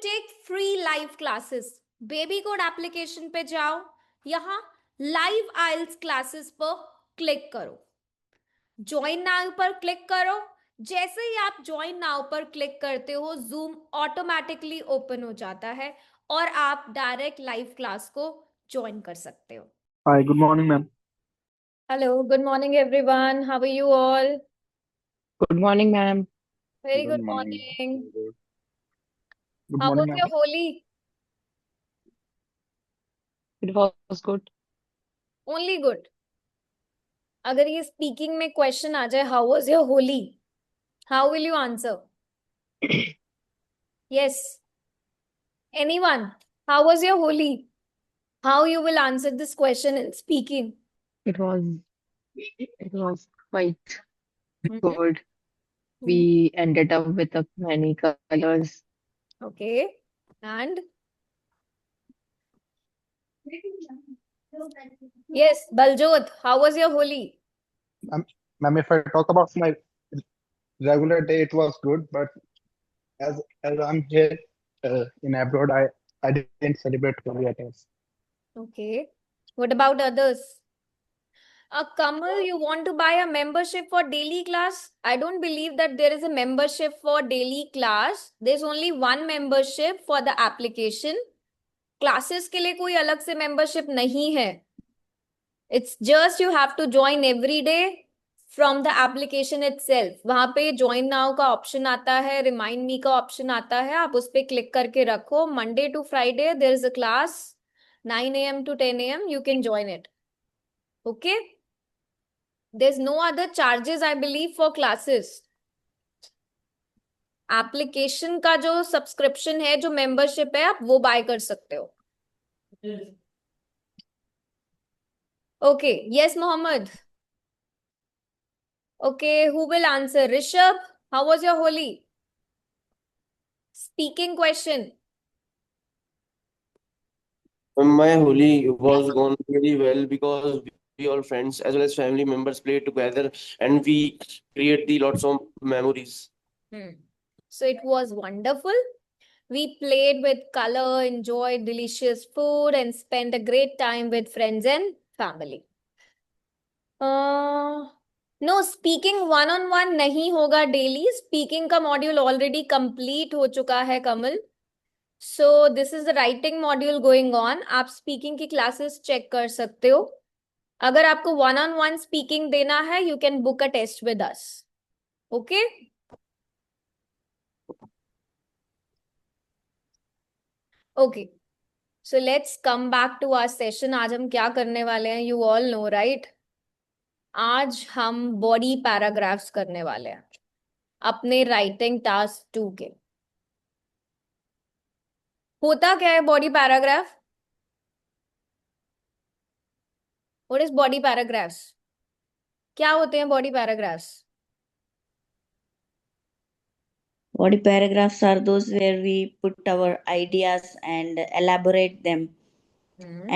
Take free live classes, baby code application पे जाओ, यहाँ लाइव आइल्स क्लासेस पर क्लिक करो, ज्वाइन नाउ पर क्लिक करो। जैसे ही आप ज्वाइन नाउ पर क्लिक करते हो, जूम ऑटोमेटिकली ओपन हो जाता है और आप डायरेक्ट लाइव क्लास को ज्वाइन कर सकते हो। Hi, good morning, ma'am. Hello, good morning everyone. How are you all? Good morning, ma'am. Very Good good morning. morning. Good How morning, was your ma'am. Holi? It was good. Only good. अगर ये speaking में question आ जाए, how was your Holi, how will you answer? Yes, anyone, how was your Holi? How you will answer this question in speaking? It was it was quite Mhm. good. We ended up with many colors. Okay, and yes, Baljot, how was your Holi? Ma'am, if I talk about my regular day, it was good, but as I'm here in abroad, I didn't celebrate Holi at all. Okay, what about others? Kamal, you want to buy a membership for daily class? I don't believe that there is a membership for daily class. There's only one membership for the application. Classes के लिए कोई अलग से membership नहीं है. It's just you have to join every day from the application itself. वहां पे join now का option आता है, remind me का option आता है, आप उस पे click करके रखो. Monday to Friday there is a class 9 a.m. to 10 a.m. You can join it. Okay? There's no other charges I believe for classes. Application का जो सब्सक्रिप्शन है, जो मेंबरशिप है, आप वो बाय कर सकते हो. Okay, yes Mohammad. Okay, who will answer? Rishabh, how was your Holi? Speaking question. My Holi was gone very well because we all friends as well as family members play together and we create the lots of memories. So it was wonderful. We played with color, enjoyed delicious food, and spent a great time with friends and family. No, speaking one on one नहीं होगा daily. Speaking का module already complete हो चुका है Kamal. So this is the writing module going on. आप speaking की classes check कर सकते हो. अगर आपको वन ऑन वन स्पीकिंग देना है, you can book a test with us. Okay, okay. So let's come back to our session. आज हम क्या करने वाले हैं, यू ऑल नो राइट? आज हम बॉडी पैराग्राफ्स करने वाले हैं अपने राइटिंग टास्क 2 के. होता क्या है body paragraph? What is body paragraphs? क्या होते हैं body paragraphs? Body paragraphs are those where we put our ideas and elaborate them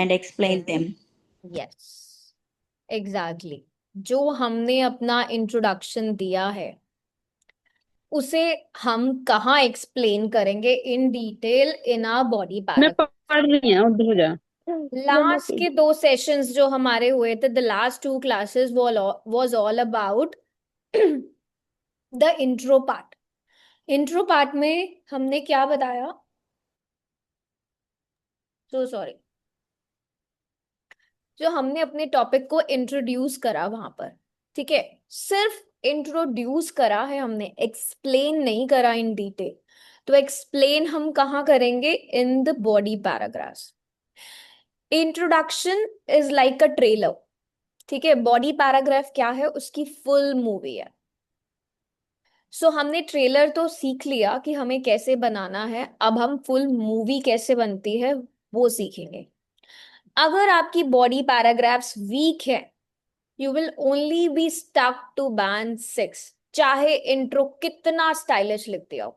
and explain them. Yes, exactly. जो हमने अपना इंट्रोडक्शन दिया है, उसे हम कहाँ एक्सप्लेन करेंगे in detail in our body मैं पैराग्राफ. पढ़ रही हूँ, उधर हो जा. लास्ट के 2 सेशंस जो हमारे हुए थे, the last 2 classes was all about the intro part. Intro part में हमने क्या बताया? So sorry. जो हमने अपने टॉपिक को इंट्रोड्यूस करा वहां पर, ठीक है, सिर्फ इंट्रोड्यूस करा है हमने, एक्सप्लेन नहीं करा इन डिटेल. तो एक्सप्लेन हम कहाँ करेंगे? इन the body paragraphs. Introduction is like a trailer, ठीक है. बॉडी पैराग्राफ क्या है? उसकी फुल मूवी है. सो हमने ट्रेलर तो सीख लिया कि हमें कैसे बनाना है. अब हम फुल मूवी कैसे बनती है वो सीखेंगे. अगर आपकी बॉडी पैराग्राफ्स वीक है, you will only be stuck to band 6. चाहे इंट्रो कितना स्टाइलिश लिखते हो,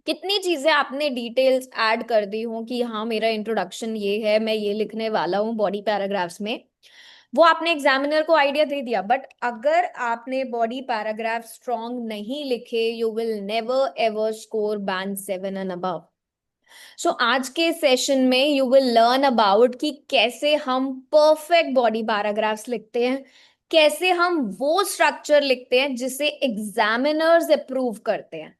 कितनी चीजें आपने डिटेल्स ऐड कर दी हो कि हाँ मेरा इंट्रोडक्शन ये है, मैं ये लिखने वाला हूँ बॉडी पैराग्राफ्स में, वो आपने एग्जामिनर को आइडिया दे दिया. बट अगर आपने बॉडी पैराग्राफ स्ट्रॉन्ग नहीं लिखे, you will never ever score band 7 and above. So आज के सेशन में यू विल लर्न अबाउट कि कैसे हम परफेक्ट बॉडी पैराग्राफ्स लिखते हैं, कैसे हम वो स्ट्रक्चर लिखते हैं जिसे एग्जामिनर्स अप्रूव करते हैं।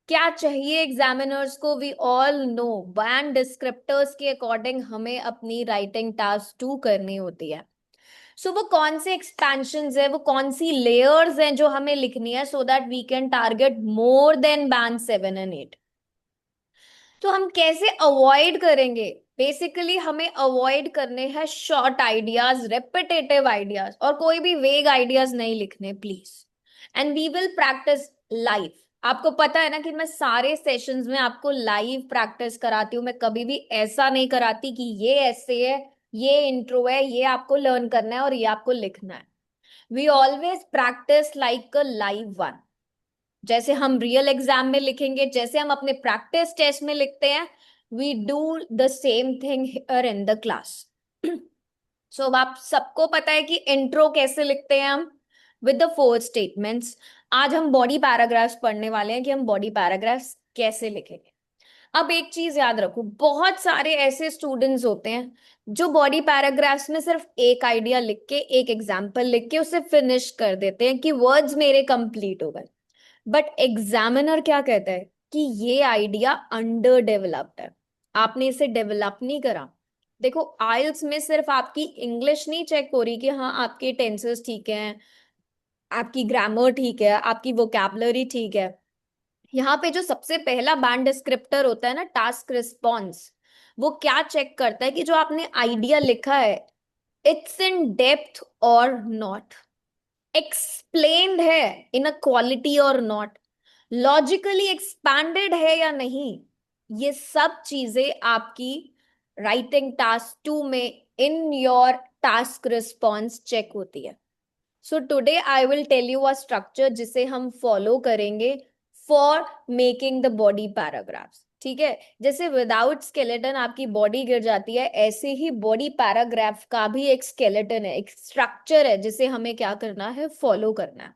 क्या चाहिए एग्जामिनर्स को? We all know band descriptors के अकॉर्डिंग हमें अपनी राइटिंग टास्क 2 करनी होती है। सो वो कौन से एक्सपेंशंस है, वो कौन सी लेयर्स हैं जो हमें लिखनी है so that we can target more than band 7 and 8। तो हम कैसे अवॉइड करेंगे? बेसिकली हमें अवॉइड करने हैं शॉर्ट आइडियाज, रेपिटेटिव आइडियाज, और कोई भी वेग आइडियाज नहीं लिखने please. And we will practice live. आपको पता है ना कि मैं सारे सेशंस में आपको लाइव प्रैक्टिस कराती हूँ। मैं कभी भी ऐसा नहीं कराती कि ये ऐसे है, ये इंट्रो है, ये आपको लर्न करना है और ये आपको लिखना है। We always practice like a live one. जैसे हम रियल एग्जाम में लिखेंगे, जैसे हम अपने प्रैक्टिस टेस्ट में लिखते हैं, we do the same thing here in the class. So अब आप सबको पता है कि इंट्रो कैसे लिखते हैं हम, विद द 4 स्टेटमेंट्स। आज हम बॉडी पैराग्राफ्स पढ़ने वाले हैं कि हम बॉडी पैराग्राफ्स कैसे लिखेंगे। अब एक चीज याद रखो, बहुत सारे ऐसे स्टूडेंट्स होते हैं जो बॉडी पैराग्राफ्स में सिर्फ एक आइडिया लिख के, एक एग्जाम्पल लिख के उसे फिनिश कर देते हैं कि वर्ड्स मेरे कंप्लीट हो गए। बट एग्जामिनर क्या कहता है कि ये आइडिया अंडर डेवलप्ड है, आपने इसे डेवलप नहीं करा। देखो आइल्स में सिर्फ आपकी इंग्लिश नहीं चेक हो रही कि हाँ आपके टेंसेस ठीक हैं, आपकी ग्रामर ठीक है, आपकी वोकैबुलरी ठीक है। यहाँ पे जो सबसे पहला बैंड डिस्क्रिप्टर होता है ना, टास्क रिस्पॉन्स, वो क्या चेक करता है कि जो आपने आइडिया लिखा है इट्स इन डेप्थ और नॉट, एक्सप्लेन्ड है इन अ क्वालिटी और नॉट, लॉजिकली एक्सपैंडेड है या नहीं। ये सब चीजें आपकी राइटिंग टास्क 2 में in your task response check होती है। So today I will tell you a structure जिसे हम फॉलो करेंगे for making the body paragraphs. ठीक है, जैसे विदाउट स्केलेटन आपकी बॉडी गिर जाती है, ऐसे ही बॉडी पैराग्राफ का भी एक स्केलेटन है, एक स्ट्रक्चर है जिसे हमें क्या करना है, फॉलो करना है।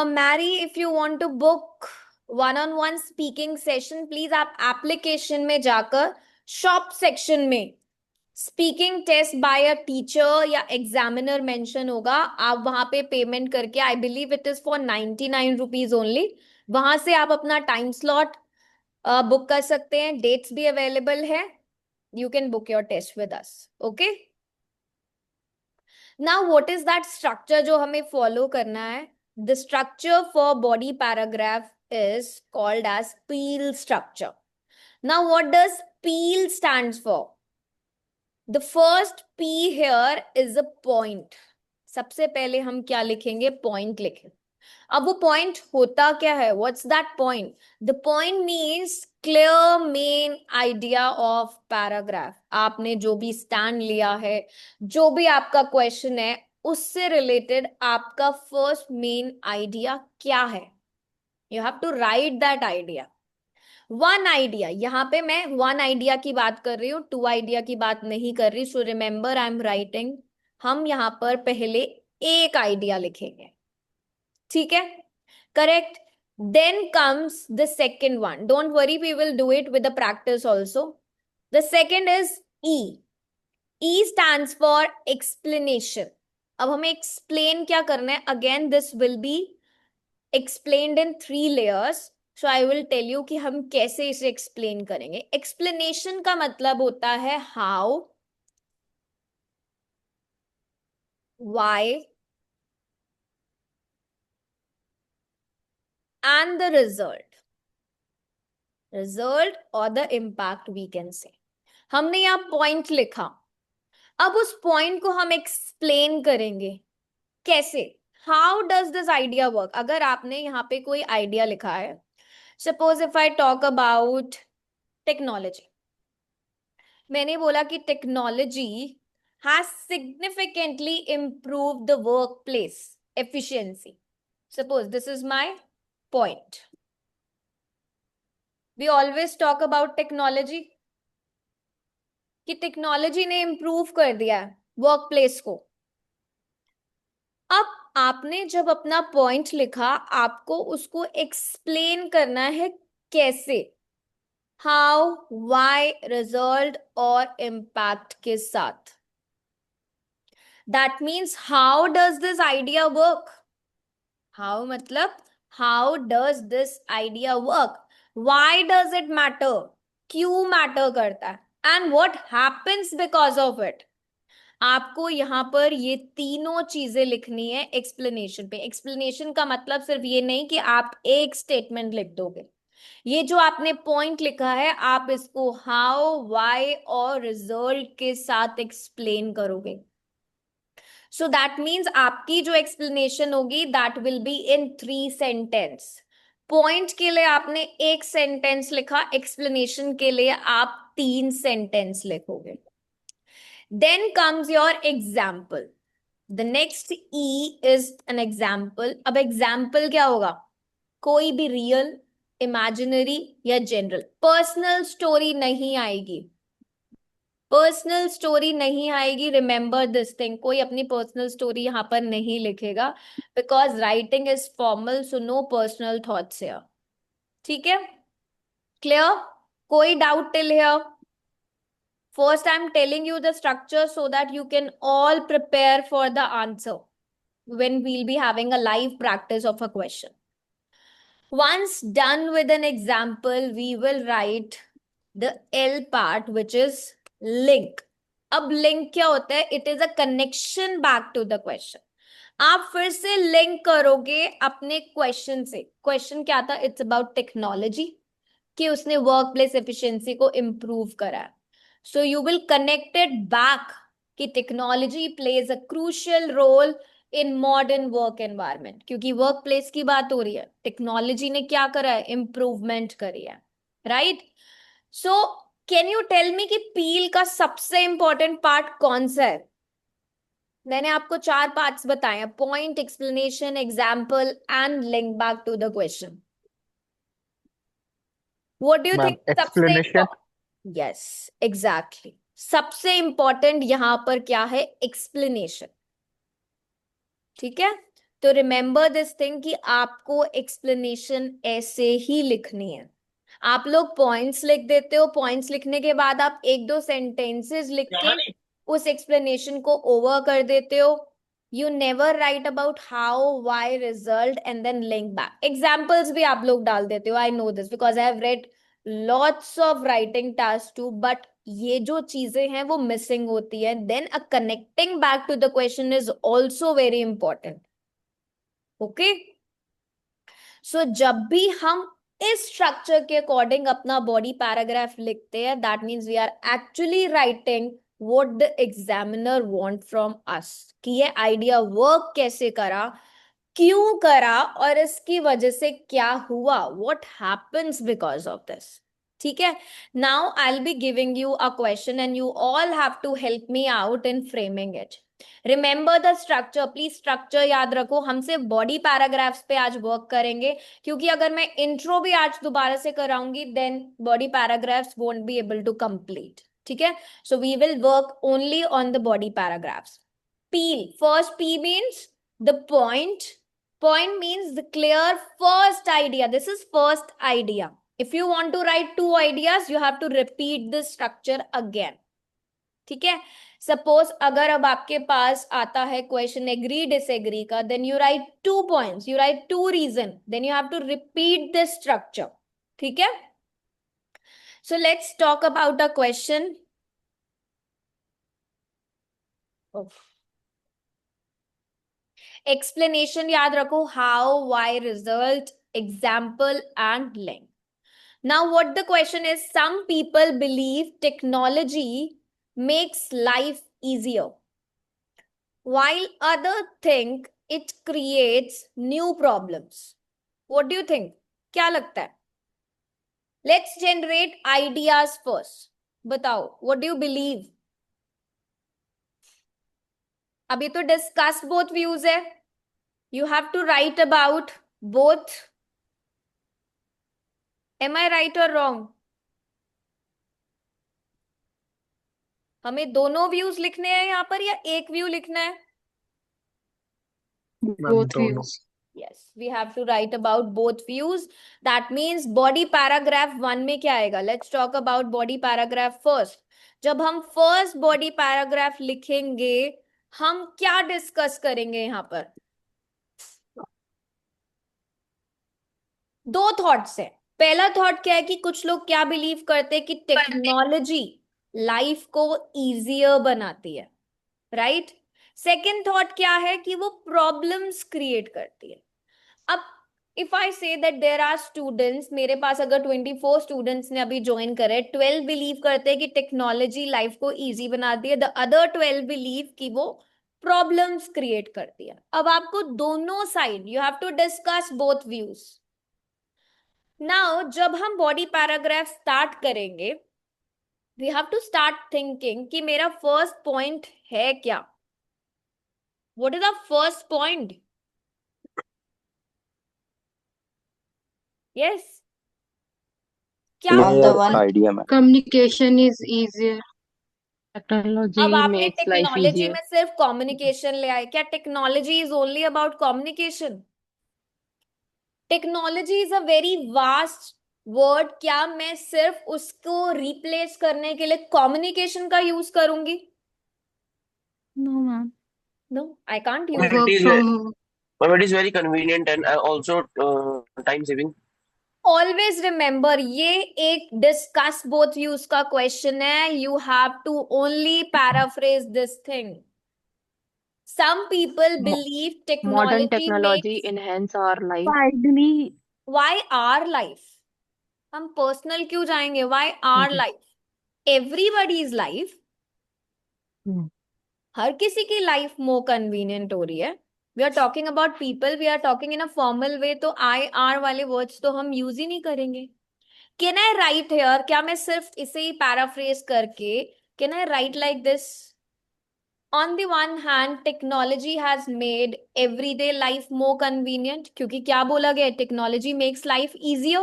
Mary, if you want to book one-on-one speaking session, please आप एप्लीकेशन में जाकर शॉप सेक्शन में speaking test by a teacher या एग्जामिनर मेंशन होगा, आप वहां पे पेमेंट करके, I believe it is for 99 rupees only, वहां से आप अपना टाइम स्लॉट बुक कर सकते हैं। डेट्स भी अवेलेबल है, you can book your test with us. Okay, now what is that structure जो हमें फॉलो करना है? The structure for body paragraph is called as peel structure. Now what does peel stands for? The first P here is a point. सबसे पहले हम क्या लिखेंगे? पॉइंट लिखें। अब वो पॉइंट होता क्या है? What's that point? The point means clear main idea of paragraph. आपने जो भी स्टैंड लिया है, जो भी आपका क्वेश्चन है, उससे रिलेटेड आपका फर्स्ट मेन आइडिया क्या है? You have to write that idea. One idea, यहाँ पे मैं वन आइडिया की बात कर रही हूँ, 2 आइडिया की बात नहीं कर रही। So remember I am writing, हम यहाँ पर पहले एक आइडिया लिखेंगे, ठीक है, correct. Then comes the second one, don't worry, we will do it with the practice also. The second is E. E stands for explanation. अब हमें एक्सप्लेन क्या करना है? Again this will be explained in 3 layers. So I will tell you कि हम कैसे इसे explain करेंगे। Explanation का मतलब होता है how, why and the result. Result or the impact we can say. हमने यहाँ point लिखा, अब उस point को हम explain करेंगे कैसे? How does this idea work? अगर आपने यहाँ पे कोई आइडिया लिखा है, suppose if I talk about technology, मैंने बोला कि technology has significantly improved the workplace efficiency. Suppose this is my point. We always talk about technology कि टेक्नोलॉजी ने इम्प्रूव कर दिया है वर्कप्लेस को। अब आपने जब अपना पॉइंट लिखा, आपको उसको एक्सप्लेन करना है कैसे। हाउ, वाई, रिजल्ट और इम्पैक्ट के साथ. That means how does this idea work. How मतलब how does this idea work, why does it matter, क्यों मैटर करता है, and what happens because of it. आपको यहाँ पर ये तीनों चीजें लिखनी है एक्सप्लेनेशन पे. एक्सप्लेनेशन का मतलब सिर्फ ये नहीं कि आप एक स्टेटमेंट लिख दोगे. ये जो आपने पॉइंट लिखा है आप इसको हाउ, वाई और रिजल्ट के साथ एक्सप्लेन करोगे. सो दैट मीन्स आपकी जो एक्सप्लेनेशन होगी that will be in 3 sentence. Point के लिए आपने एक सेंटेंस लिखा, एक्सप्लेनेशन के लिए आप 3 सेंटेंस लिखोगे. Then comes your example. The next E is an example. अब example क्या होगा? कोई भी real, imaginary या general. Personal story नहीं आएगी. पर्सनल स्टोरी नहीं आएगी. Remember this thing. कोई अपनी पर्सनल स्टोरी यहाँ पर नहीं लिखेगा because writing is formal, so no personal thoughts here. ठीक है, क्लियर? कोई doubt till here? First, I'm telling you the structure so that you can all prepare for the answer when we'll be having a live practice of a question. Once done with an example, we will write the L part, which is link. अब link क्या होता है? It is a connection back to the question. आप फिर से link करोगे अपने question से. क्वेश्चन क्या था? इट्स अबाउट टेक्नोलॉजी, कि उसने वर्क प्लेस एफिशिएंसी को इम्प्रूव करा है. So you will connect it back कि technology plays a crucial role in modern work environment. क्योंकि वर्क प्लेस की बात हो रही है, टेक्नोलॉजी ने क्या करा है? इम्प्रूवमेंट करी है, right? So can you tell me कि पील का सबसे इंपॉर्टेंट पार्ट कौन सा है? मैंने आपको 4 पार्ट्स बताए हैं: point, explanation, example and link back to the question. What do you ma'am think सबसे एक्सप्लेनेशन. Yes, exactly. सबसे इंपॉर्टेंट यहां पर क्या है? एक्सप्लेनेशन. ठीक है, तो रिमेंबर दिस थिंग कि आपको एक्सप्लेनेशन ऐसे ही लिखनी है. आप लोग पॉइंट्स लिख देते हो, पॉइंट्स लिखने के बाद आप 1-2 सेंटेंसेस लिख के उस एक्सप्लेनेशन को ओवर कर देते हो. You never write about how, why, result and then link back. Examples भी आप लोग डाल देते हो. I know this because I have read lots of writing task too, but ये जो चीजें हैं वो मिसिंग होती है. Then a connecting back to the question is also very important. Okay, so जब भी हम इस स्ट्रक्चर के अकॉर्डिंग अपना बॉडी पैराग्राफ लिखते हैं, that means we are actually writing what the examiner want from us, कि ये आइडिया वर्क कैसे करा, क्यों करा और इसकी वजह से क्या हुआ, what happens because of this. ठीक है, now I will be giving you a question and you all have to help me out in framing it. Remember the structure, please structure याद रखो. हम सिर्फ बॉडी पैराग्राफ्स पे आज work करेंगे, क्योंकि अगर मैं इंट्रो भी आज दोबारा से कराऊंगी then body paragraphs won't be able to complete. ठीक है, so we will work only on the body paragraphs. Peel, first P means the point. Point means the clear first idea. This is first idea. If you want to write 2 ideas, you have to repeat this structure again. ठीक है, suppose अगर अब आपके पास आता है question agree disagree का, then you write 2 points, you write 2 reason, then you have to repeat this structure. ठीक है, so let's talk about a question. Explanation याद रखो, how, why, result, example and link. Now what the question is, some people believe technology makes life easier while other think it creates new problems. What do you think? क्या लगता है? Let's generate ideas first. बताओ, what do you believe? अभी तो discuss both views है. You have to write about both. Am I right or wrong? हमें दोनों views लिखने हैं यहाँ पर या एक व्यू लिखना है? मैम Both दोनों. views. Yes, we have to write about both views. That means body paragraph 1 में क्या आएगा? Let's talk about body paragraph first. जब हम first body paragraph लिखेंगे, हम क्या डिस्कस करेंगे यहाँ पर? दो थॉट्स है. पहला थॉट क्या है कि कुछ लोग क्या बिलीव करते हैं कि टेक्नोलॉजी लाइफ को इजियर बनाती है, राइट? सेकेंड थॉट क्या है कि वो प्रॉब्लम्स क्रिएट करती है. अब if I say that there are students, मेरे पास अगर 24 स्टूडेंट्स ने अभी ज्वाइन करे, 12 बिलीव करते हैं कि टेक्नोलॉजी लाइफ को इजी बनाती है, द अदर 12 बिलीव कि वो प्रॉब्लम्स क्रिएट करती है. अब आपको दोनों side you have to discuss both views. Now जब हम बॉडी पैराग्राफ स्टार्ट करेंगे, we have to start thinking कि मेरा फर्स्ट पॉइंट है क्या. What is the first point? Yes, क्या? On the one, idea, man. Communication is easier. अब Technology आपने makes life टेक्नोलॉजी easier. में सिर्फ कम्युनिकेशन ले आए क्या? Technology is only about communication? Technology is a very vast word. क्या मैं सिर्फ उसको रिप्लेस करने के लिए कम्युनिकेशन का यूज करूंगी? No, ma'am. No, I can't But use. it Work is from home. but it is very convenient and also time saving. Always remember, ये एक डिस्कस बोथ व्यूज का क्वेश्चन है. You have to only paraphrase this thing. Some people Mo- believe Modern technology technology makes enhance our life. Ideally, why our life. हम personal क्यों जाएंगे? Why our Okay. life? Everybody's life. हर किसी की life more convenient हो रही है. We are talking about people, we are talking in a formal way, तो I are वाले वर्ड्स तो हम यूज ही नहीं करेंगे. Can I right here? क्या मैं सिर्फ इसे ही पैराफ्रेज करके can I right like this? On the one hand, technology has made everyday life more convenient. क्योंकि क्या बोला गया है? Technology makes life easier.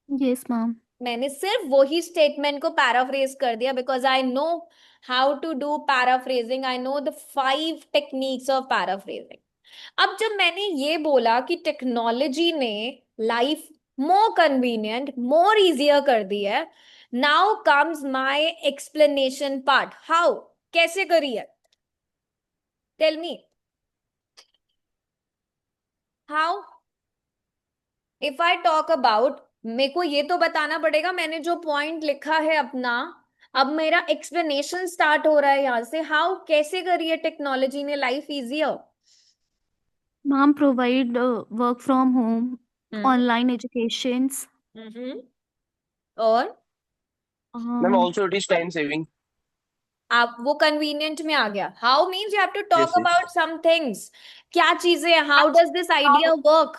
yes, ma'am. मैंने सिर्फ वही स्टेटमेंट को पैराफ्रेज कर दिया because I know how to do paraphrasing. I know the 5 techniques of paraphrasing. अब जब मैंने ये बोला कि टेक्नोलॉजी ने life more convenient, more easier कर दी है, now comes my explanation part. How? कैसे करी है? Tell me how. If I talk about, मेरे को ये तो बताना पड़ेगा मैंने जो पॉइंट लिखा है अपना. अब मेरा एक्सप्लेनेशन स्टार्ट हो रहा है यहां से. हाउ? कैसे करी है टेक्नोलॉजी ने life easier? Ma'am provide work from home, online educations. और Ma'am, also it is time saving. आप वो कन्वीनियंट में आ गया. How means you have to talk Yes, yes. About some things. क्या चीजें? How does this idea work?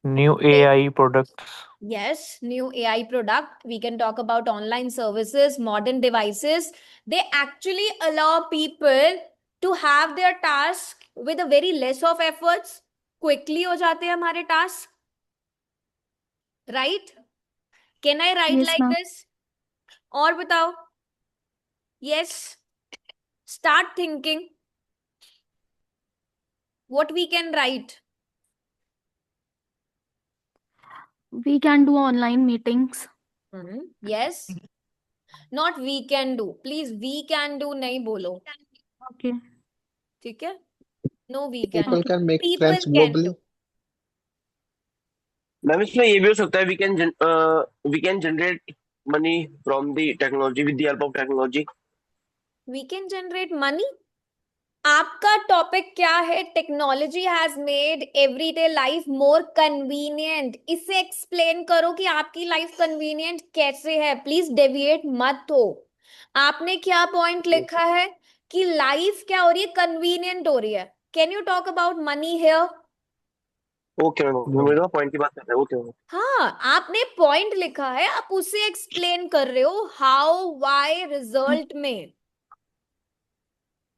New AI products. Yes, new AI product. We can talk about online services, modern devices. They actually allow people to have their task with a very less of efforts. Quickly हो जाते हैं हमारे task. Right? Can I write Yes, like ma'am. this? और बताओ. Yes. Start thinking. What we can write? We can do online meetings. Yes. Not we can do. Please, we can do नहीं बोलो. Okay. ठीक है? No, we can. People can make People friends can globally. do. Ma'am इसमें ये भी हो सकता है we can generate money from the technology with the help of technology. We can generate money. आपका टॉपिक क्या है? Technology has made everyday life more convenient. इसे एक्सप्लेन करो कि आपकी लाइफ कन्वीनियंट कैसे है. प्लीज डेविएट मत हो. आपने क्या पॉइंट लिखा है कि लाइफ क्या हो रही है? कन्वीनियंट हो रही है. Can you talk about money here? Okay ma'am, मेरा पॉइंट की बात कर रहे हैं. Okay ma'am. हाँ, आपने पॉइंट लिखा है, आप उसे एक्सप्लेन कर रहे हो. हाउ, व्हाई, रिजल्ट में.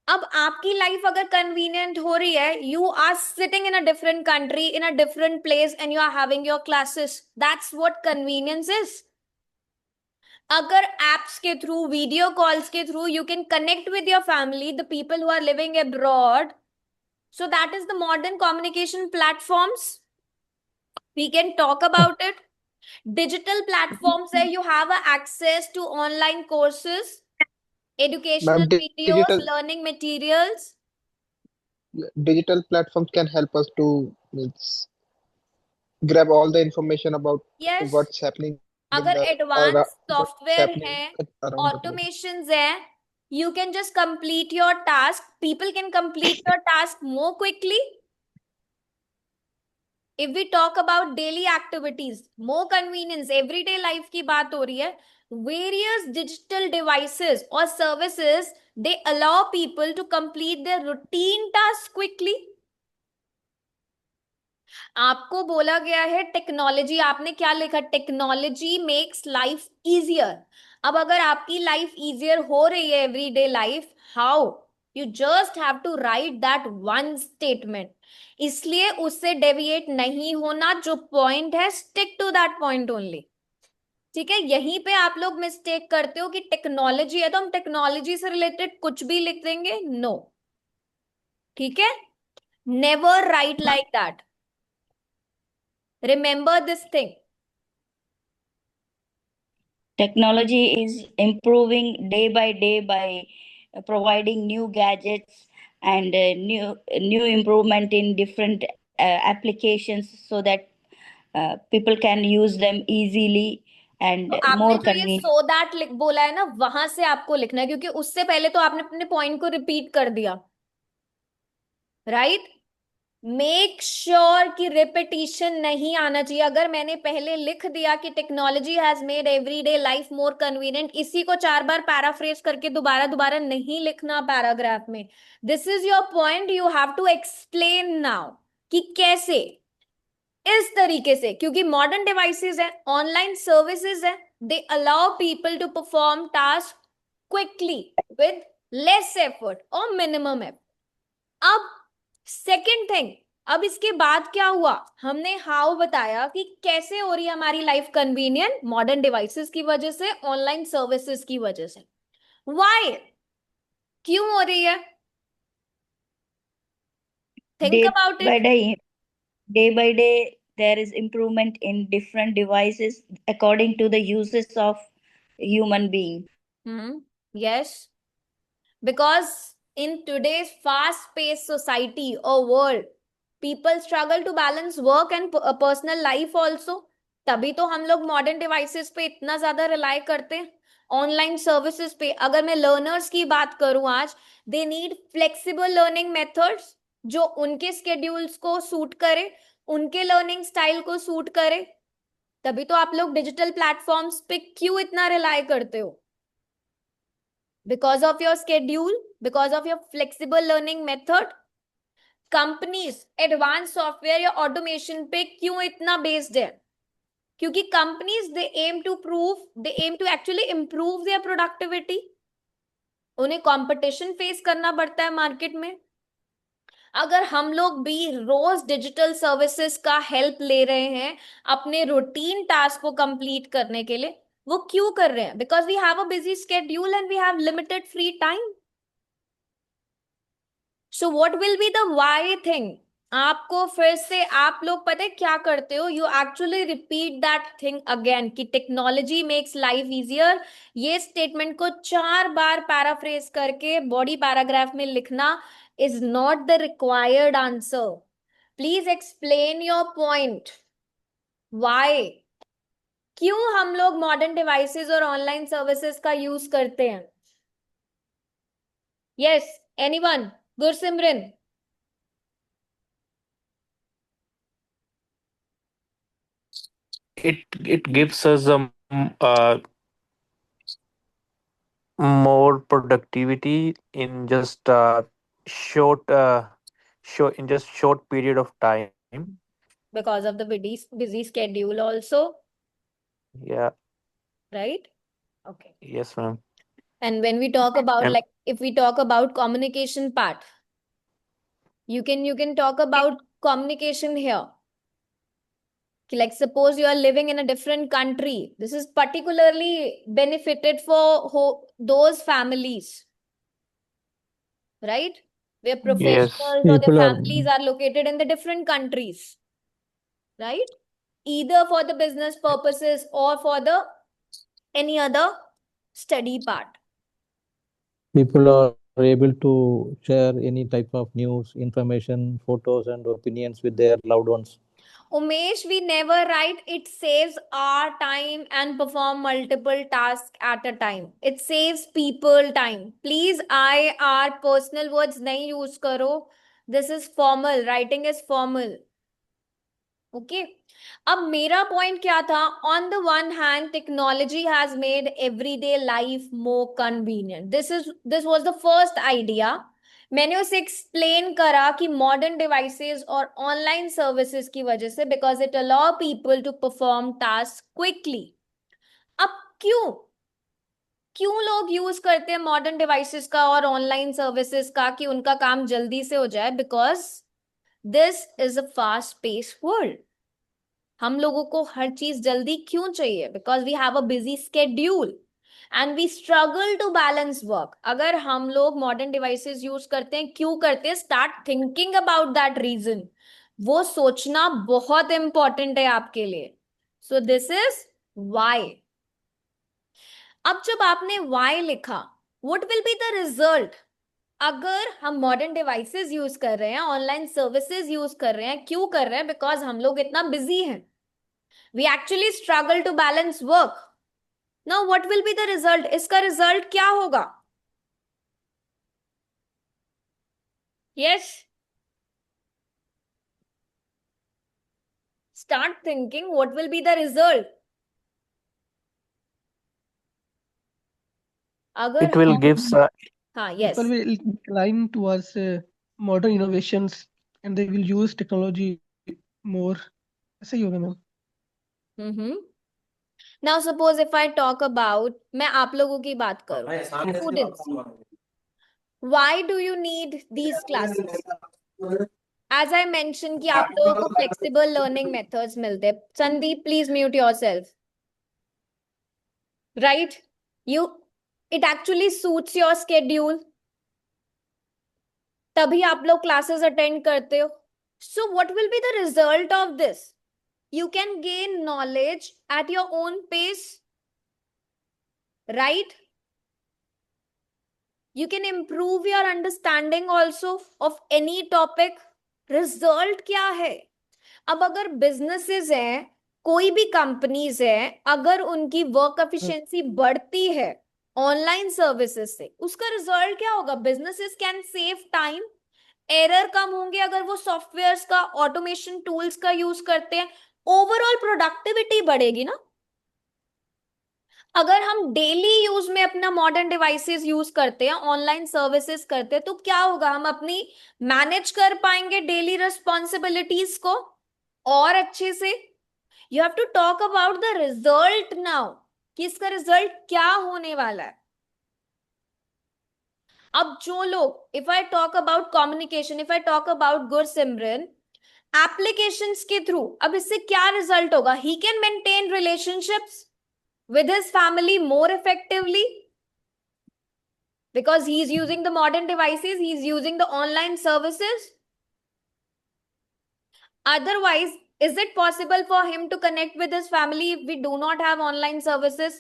अब आपकी लाइफ अगर कन्वीनियंट हो रही है, you are sitting in a different country, in a different place and you are having your classes. That's what convenience is. अगर एप्स के थ्रू, वीडियो कॉल्स के through you can connect with your family, the people who are living abroad, So that is the modern communication platforms. We can talk about it. Digital platforms where you have access to online courses, educational Ma'am, videos, learning materials. digital platforms can help us to means grab all the information about Yes, what's happening in अगर the advance what's software happening है, around the globe. automations है, you can just complete your task. People can complete your task more quickly. If we talk about daily activities, more convenience, everyday life की बात हो रही है. Various digital devices or services, they allow people to complete their routine tasks quickly. आपको बोला गया है technology, आपने क्या लिखा? Technology makes life easier. अब अगर आपकी लाइफ इजियर हो रही है everyday life, how? You just have to write that one statement. इसलिए उससे डेविएट नहीं होना. जो पॉइंट है, stick to that point only. ठीक है? यहीं पे आप लोग मिस्टेक करते हो कि टेक्नोलॉजी है तो हम टेक्नोलॉजी से रिलेटेड कुछ भी लिख देंगे. नो. ठीक है? Never write like that. Remember this thing. Technology is improving day by day by providing new gadgets and new improvement in different applications so that people can use them easily and तो आपने more जो ये convenient. So that लिख बोला है ना, वहां से आपको लिखना है, क्योंकि उससे पहले तो आपने अपने पॉइंट को रिपीट कर दिया. राइट? मेक श्योर कि रिपीटिशन नहीं आना चाहिए. अगर मैंने पहले लिख दिया कि technology has made everyday life more convenient, इसी को 4 बार पैराफ्रेज करके दोबारा दोबारा नहीं लिखना पैराग्राफ में. This is your point. You have to explain now कि कैसे. इस तरीके से, क्योंकि मॉडर्न डिवाइसेस है, ऑनलाइन सर्विसेज है, they allow people to perform task quickly with less effort और मिनिमम एफर्ट. अब सेकंड थिंग, अब इसके बाद क्या हुआ? हमने हाउ बताया कि कैसे हो रही है हमारी लाइफ कन्वीनियंट मॉडर्न डिवाइसेस की वजह से, ऑनलाइन सर्विसेज की वजह से. व्हाई? क्यों हो रही है? Think about By it. day by day there is improvement in different devices according to the uses of human being. Yes, because in today's fast-paced society or world, people struggle to balance work and personal life also. तभी तो हम लोग modern devices पे इतना ज्यादा rely करते हैं, online services पे. अगर मैं लर्नर्स की बात करूं आज, they need flexible learning methods जो उनके स्केड्यूल्स को सूट करे, उनके लर्निंग स्टाइल को सूट करे. तभी तो आप लोग डिजिटल प्लेटफॉर्म्स पे क्यों इतना रिलाय करते हो? Because of your schedule, because of your flexible learning method. Companies advance software या ऑटोमेशन पे क्यों इतना बेस्ड है? क्योंकि companies they aim to actually improve their productivity. उन्हें कंपटीशन फेस करना पड़ता है मार्केट में. अगर हम लोग भी रोज डिजिटल सर्विसेज का हेल्प ले रहे हैं अपने रूटीन टास्क को कंप्लीट करने के लिए, वो क्यों कर रहे हैं? Because we have a busy schedule and we have limited free time. So what will be the why thing? आपको फिर से, आप लोग पता है क्या करते हो? You actually repeat that thing again कि टेक्नोलॉजी मेक्स लाइफ इजियर. ये स्टेटमेंट को 4 बार पैराफ्रेज करके बॉडी पैराग्राफ में लिखना is not the required answer. Please explain your point. Why? क्यों हम लोग मॉडर्न डिवाइसेस और ऑनलाइन सर्विसेज का यूज करते हैं? Yes, anyone? Gursimran. It gives us uh, more productivity in just short short period of time. Because of the busy schedule also, Yeah. right? Okay. Yes, ma'am. And when we talk about, And like, if we talk about communication part, you can talk about communication here. Like, suppose you are living in a different country, this is particularly benefited for those families, right? where Yes. professionals or their People are families are located in the different countries, right? Either for the business purposes or for the any other study part. people are able to share any type of news, information, photos, and opinions with their loved ones. Umesh, we never write it saves our time and perform multiple tasks at a time. It saves people time. Please, I, our personal words nahi use karo. This is formal. Writing is formal. Okay. अब मेरा point क्या था? On the one hand technology has made everyday life more convenient. This was the first idea. मैंने उसे explain करा कि modern devices और online services की वजह से because it allow people to perform task quickly. अब क्यों क्यों लोग यूज करते हैं मॉडर्न डिवाइसेस का और ऑनलाइन सर्विसेज का कि उनका काम जल्दी से हो जाए? Because this is a fast pace world. हम लोगों को हर चीज जल्दी क्यों चाहिए? Because we have a busy schedule and we struggle to balance work. अगर हम लोग मॉडर्न डिवाइसेस यूज करते हैं, क्यों करते हैं? Start thinking about that reason. वो सोचना बहुत इंपॉर्टेंट है आपके लिए. So this is why. अब जब आपने वाई लिखा, what will be the result? अगर हम मॉडर्न डिवाइसेस यूज कर रहे हैं, ऑनलाइन सर्विसेज यूज कर रहे हैं, क्यों कर रहे हैं? बिकॉज हम लोग इतना बिजी हैं. We actually struggle to balance work. Now, what will be the result? इसका result क्या होगा? Yes. Start thinking what will be the result. अगर It will give हाँ, yes. People will incline towards modern innovations and they will use technology more. ऐसा ही होगा ma'am. Mm-hmm. Now, suppose if I talk about, मैं आप लोगों की बात करूं, students, why do you need these classes? As I mentioned कि आप लोगों को flexible learning methods मिलते हैं. Sandeep, please mute yourself. Right? It actually suits your schedule. तभी आप लोग classes attend करते हो. So what will be the result of this? You can gain knowledge at your own pace. Right? You can improve your understanding also of any topic. Result क्या है? अब अगर businesses हैं, कोई भी companies हैं, अगर उनकी work efficiency बढ़ती है online services से, उसका result क्या होगा? Businesses can save time. Error कम होंगे अगर वो सॉफ्टवेयर्स का, ऑटोमेशन टूल्स का यूज करते हैं. ओवरऑल प्रोडक्टिविटी बढ़ेगी ना. अगर हम डेली यूज में अपना मॉडर्न डिवाइसेस यूज करते हैं, ऑनलाइन सर्विसेज करते हैं, तो क्या होगा? हम अपनी मैनेज कर पाएंगे डेली रिस्पॉन्सिबिलिटीज को और अच्छे से. You have to talk about the result now कि इसका रिजल्ट क्या होने वाला है. अब जो लोग, if I talk about communication, if I talk about Gursimran, applications के थ्रू अब इससे क्या रिजल्ट होगा? He can maintain relationships with his family more effectively because he is using the modern devices, he is using the online services. Otherwise, is it possible for him to connect with his family if we do not have online services?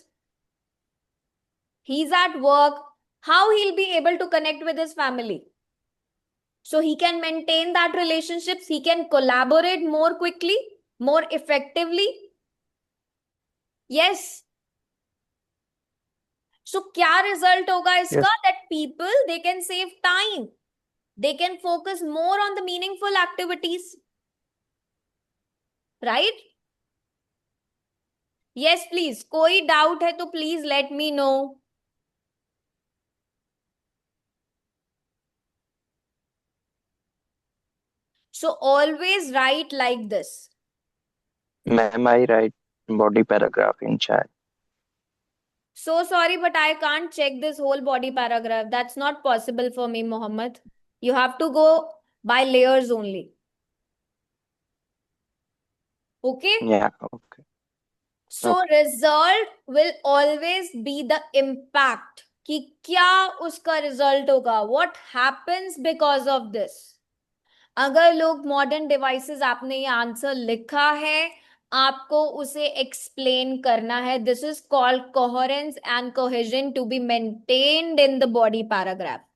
He's at work. How he'll be able to connect with his family? So he can maintain that relationships, he can collaborate more quickly, more effectively. Yes. So क्या result होगा इसका? That people, they can save time. They can focus more on the meaningful activities. Right? Yes, please. कोई doubt है तो please let me know. So always write like this. Ma'am, I write body paragraph in chat. So sorry, but I can't check this whole body paragraph. That's not possible for me, Mohammed. You have to go by layers only. Okay? Yeah, okay. So result will always be the impact कि क्या उसका result होगा, what happens because of this. अगर लोग modern devices, आपने ये answer लिखा है, आपको उसे एक्सप्लेन करना है। This is called coherence and cohesion to be maintained in the body paragraph.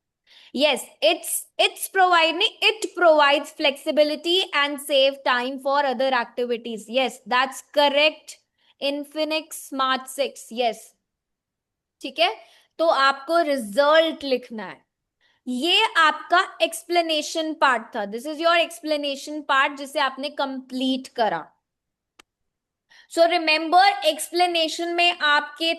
Yes, it's providing, it provides flexibility and save time for other activities. Yes, that's correct. Infinix Smart 6. Yes. ठीक है, तो आपको result लिखना है। ये आपका explanation part था। This is your explanation part जिसे आपने कंप्लीट करा। सो रिमेंबर, एक्सप्लेनेशन में आपके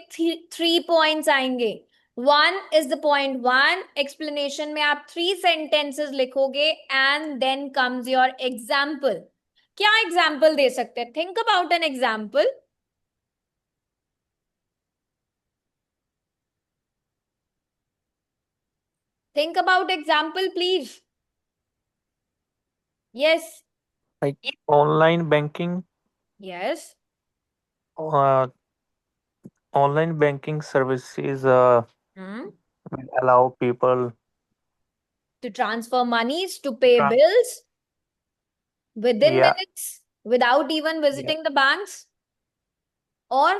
थ्री पॉइंट्स आएंगे। One is the point one, explanation में आप 3 सेंटेंसेस लिखोगे and then comes your example. क्या एग्जाम्पल दे सकते हैं? Think about an example. Think about example please. Yes. Like online banking, yes. online banking services Hmm. will allow people To transfer monies, to pay Tran- bills within yeah, minutes without even yeah. visiting the banks। और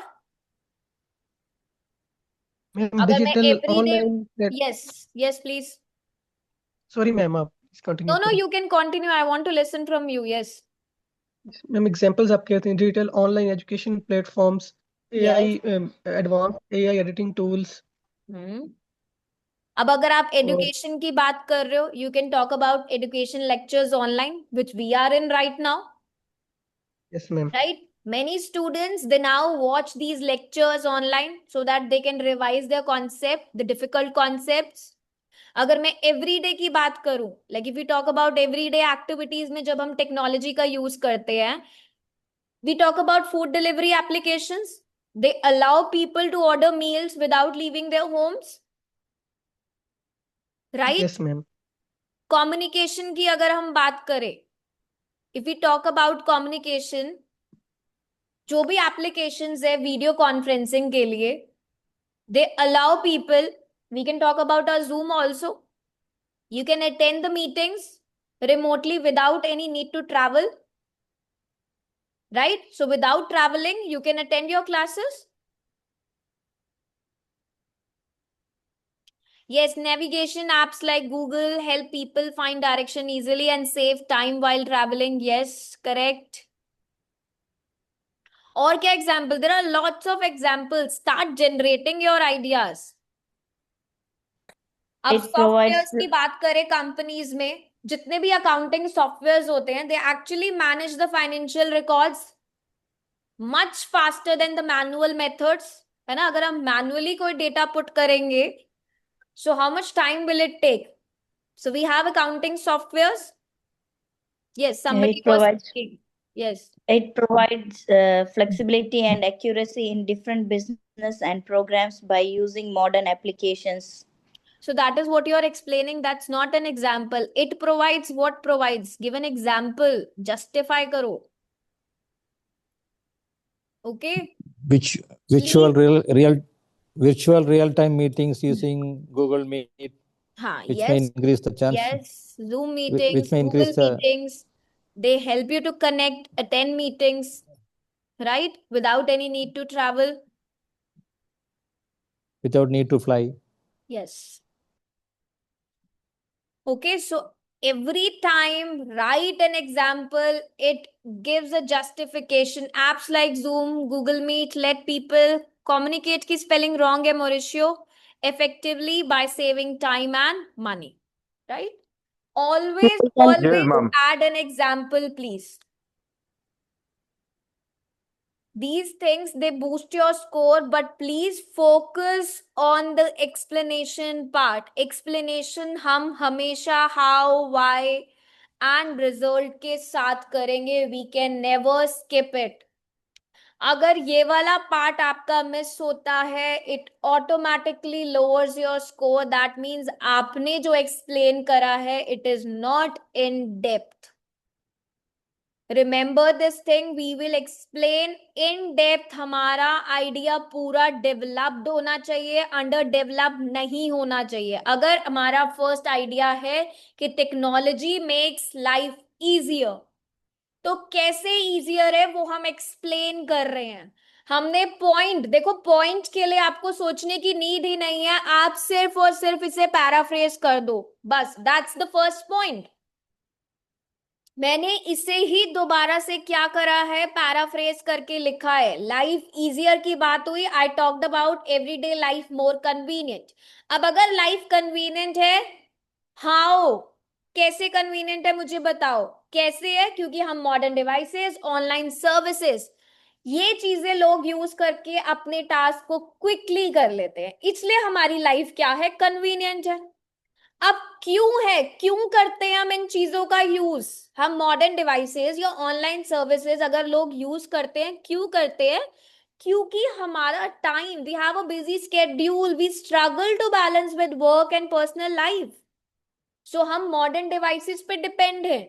ma'am अगर मैं digital everyday, online yes yes please. Sorry ma'am, आप no continue no, करें। You can continue, I want to listen from you. Yes ma'am examples आप कहते हैं digital online education platforms, AI, yes. Advance AI editing tools. अब अगर आप और education की बात कर रहे हो, you can talk about education lectures online which we are in right now. Yes ma'am, Right? Many students, they now watch these lectures online so that they can revise their concept, the difficult concepts. अगर मैं everyday की बात करूं, like if you talk about everyday activities में जब हम technology का use करते हैं, we talk about food delivery applications. They allow people to order meals without leaving their homes, right? Yes ma'am, communication की अगर हम बात करें, if you talk about communication, जो भी एप्लीकेशंस है वीडियो कॉन्फ्रेंसिंग के लिए, they allow people, we can talk about our Zoom also, you can attend the meetings remotely without any need to travel, right? So without traveling you can attend your classes. Yes, navigation apps like Google help people find direction easily and save time while traveling. Yes, correct. और क्या example? There are lots of examples. Start generating your ideas. अब It provides softwares की बात करें, companies में जितने भी accounting softwares होते हैं, they actually manage the financial records much faster than the manual methods, है ना? अगर हम मैनुअली कोई डेटा पुट करेंगे, so how much time will it take? So we have accounting softwares. Yes, somebody it was provides speaking. Yes. it provides flexibility and accuracy in different business and programs by using modern applications. So that is what you are explaining. That's not an example. It provides what provides. Give an example. Justify karo. Okay. Which virtual real time meetings using Google Meet, हाँ, which may yes, increase the chance, yes. Zoom which meetings, may Google increase the meetings, they help you to connect, attend meetings, right? Without any need to travel. without need to fly. Yes. Okay, so every time write an example, it gives a justification. Apps like Zoom, Google Meet let people communicate ki spelling wrong hai Mauricio, effectively by saving time and money, right? Always, We can- Yes, always ma'am. add an example, please. These things, they boost your score, but please focus on the explanation part. Explanation हम हमेशा how, why and result के साथ करेंगे. We can never skip it. अगर ये वाला part आपका miss होता है, it automatically lowers your score. That means आपने जो explain करा है, it is not in depth. Remember this thing, we will explain in depth. हमारा आइडिया पूरा डेवलप्ड होना चाहिए, अंडर डेवलप्ड नहीं होना चाहिए. अगर हमारा फर्स्ट आइडिया है कि टेक्नोलॉजी मेक्स लाइफ इजियर, तो कैसे इजियर है वो हम एक्सप्लेन कर रहे हैं. हमने पॉइंट देखो, पॉइंट के लिए आपको सोचने की नीड ही नहीं है, आप सिर्फ और सिर्फ इसे पैराफ्रेज कर दो बस. That's the first point. मैंने इसे ही दोबारा से क्या करा है, पैराफ्रेज करके लिखा है. लाइफ इजियर की बात हुई, I talked about everyday life more convenient. अब अगर लाइफ कन्वीनियंट है, हाउ, कैसे कन्वीनियंट है मुझे बताओ. कैसे है? क्योंकि हम मॉडर्न डिवाइसेस, ऑनलाइन सर्विसेज, ये चीजें लोग यूज करके अपने टास्क को क्विकली कर लेते हैं, इसलिए हमारी लाइफ क्या है, कन्वीनियंट है. अब क्यों है, क्यों करते हैं हम इन चीजों का यूज, हम मॉडर्न डिवाइसेस या ऑनलाइन सर्विसेज अगर लोग यूज करते हैं, क्यों करते हैं? क्योंकि हमारा time, we have a busy schedule, we struggle to balance with work and personal life. So हम मॉडर्न डिवाइसेस पे डिपेंड है.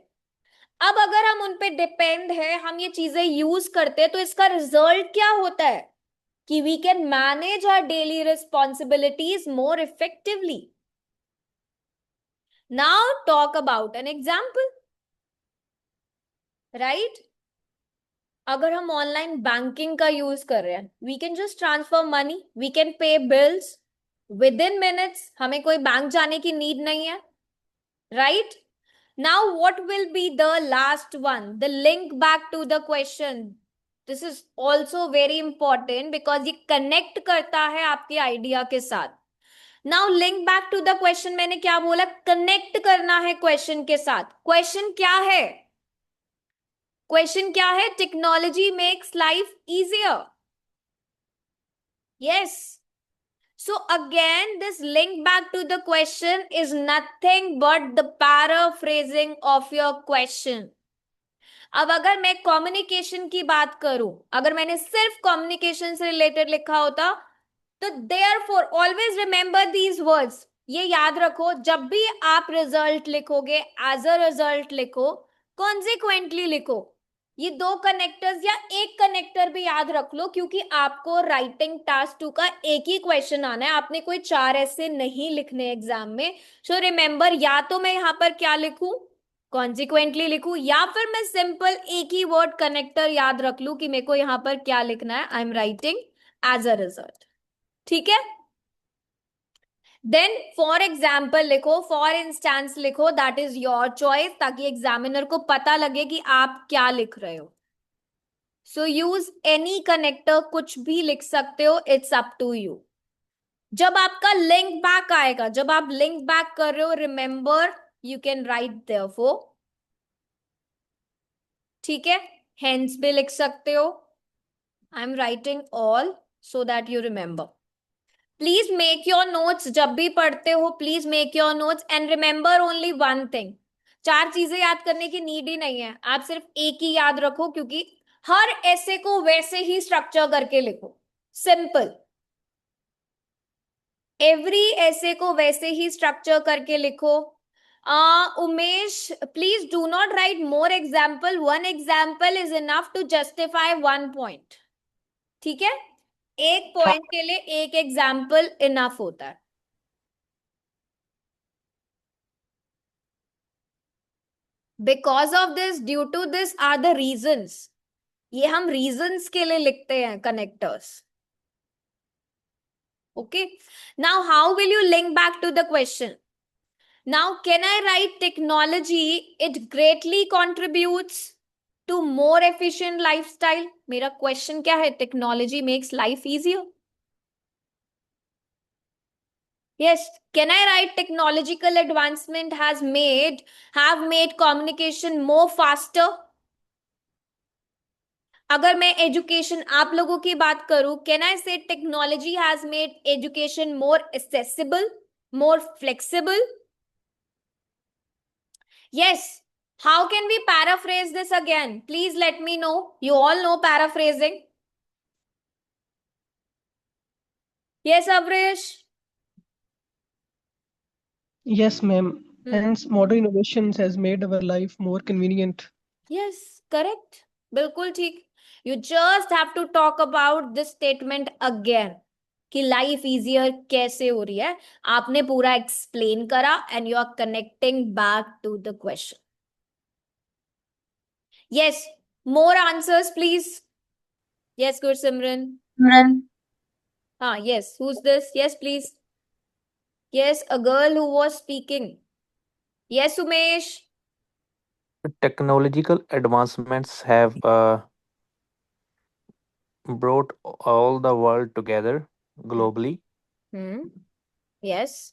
अब अगर हम उन पे डिपेंड है, हम ये चीजें यूज करते हैं, तो इसका रिजल्ट क्या होता है कि we can manage our daily responsibilities more effectively. Now talk about an example, right? अगर हम ऑनलाइन बैंकिंग का यूज कर रहे हैं, we can just transfer money, we can pay bills within minutes, हमें कोई बैंक जाने की नीड नहीं है, right? Now what will be the last one, the link back to the question. This is also very important because ये connect करता है आपके आइडिया के साथ. Now link back to the question, मैंने क्या बोला, कनेक्ट करना है क्वेश्चन के साथ. क्वेश्चन क्या है? क्वेश्चन क्या है? Technology makes life easier. Yes. So again this link back to the question is nothing but the paraphrasing of your question. अब अगर मैं कम्युनिकेशन की बात करूं, अगर मैंने सिर्फ कम्युनिकेशन से रिलेटेड लिखा होता, तो therefore always remember these words. ये याद रखो, जब भी आप रिजल्ट लिखोगे, एज अ रिजल्ट लिखो, कॉन्सिक्वेंटली लिखो. ये दो कनेक्टर्स या एक कनेक्टर भी याद रख लो, क्योंकि आपको राइटिंग टास्क 2 का एक ही क्वेश्चन आना है, आपने कोई 4 ऐसे नहीं लिखने एग्जाम में. सो रिमेंबर, या तो मैं यहां पर क्या लिखूं, कॉन्सिक्वेंटली लिखूं, या फिर मैं सिंपल एक ही वर्ड कनेक्टर याद रख लूं कि मेरे को यहां पर क्या लिखना है, I am writing as a result. ठीक है? देन फॉर एग्जाम्पल लिखो, फॉर इंस्टेंस लिखो, दैट इज योर चॉइस, ताकि एग्जामिनर को पता लगे कि आप क्या लिख रहे हो. सो यूज एनी कनेक्टर, कुछ भी लिख सकते हो, इट्स अप टू यू. जब आपका लिंक बैक आएगा, जब आप लिंक बैक कर रहे हो, remember you can write therefore. ठीक है? हेंस भी लिख सकते हो. आई am writing all so that you remember. Please make your notes, जब भी पढ़ते हो please make your notes and remember only one thing. 4 चीजें याद करने की नीड ही नहीं है, आप सिर्फ एक ही याद रखो, क्योंकि हर ऐसे को वैसे ही स्ट्रक्चर करके लिखो. सिंपल, एवरी ऐसे को वैसे ही स्ट्रक्चर करके लिखो. Umesh, please do not write more example, 1 example is enough to justify 1 point. ठीक है? एक पॉइंट के लिए एक एग्जाम्पल इनफ होता है. Because of this, due to this are the reasons. ये हम रीजंस के लिए लिखते हैं connectors. Okay, now how will you link back to the question? Now can I write technology it greatly contributes to more efficient lifestyle. मेरा question क्या है? Technology makes life easier. Yes, can I write technological advancement have made communication more faster? अगर मैं education आप लोगों की बात करूं, can I say technology has made education more accessible, more flexible? Yes. How can we paraphrase this again? Please let me know. You all know paraphrasing. Yes, Avresh. Yes, ma'am. Hence, modern innovations has made our life more convenient Yes, correct. बिल्कुल ठीक. You just have to talk about this statement again. कि life easier कैसे हो रही है, आपने पूरा explain करा and you are connecting back to the question. Yes, more answers, please. Yes, good, Simran. Yes, who's this? Yes, please. Yes, a girl who was speaking. Yes, Umesh. Technological advancements have brought all the world together globally. Yes.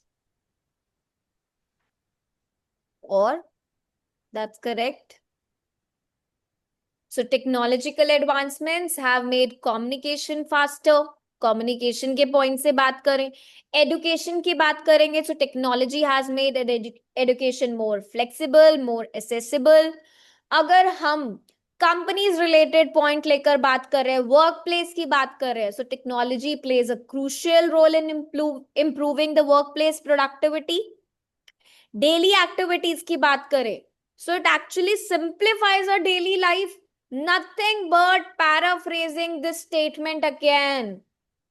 Or, that's correct. So technological advancements have made communication faster. Communication के point से बात करें, education की बात करेंगे, so technology has made education more flexible, more accessible. अगर हम companies related point लेकर बात कर रहे हैं, workplace की बात कर रहे हैं, so technology plays a crucial role in improving the workplace productivity. Daily activities की बात करें, so it actually simplifies our daily life. Nothing but paraphrasing this statement again.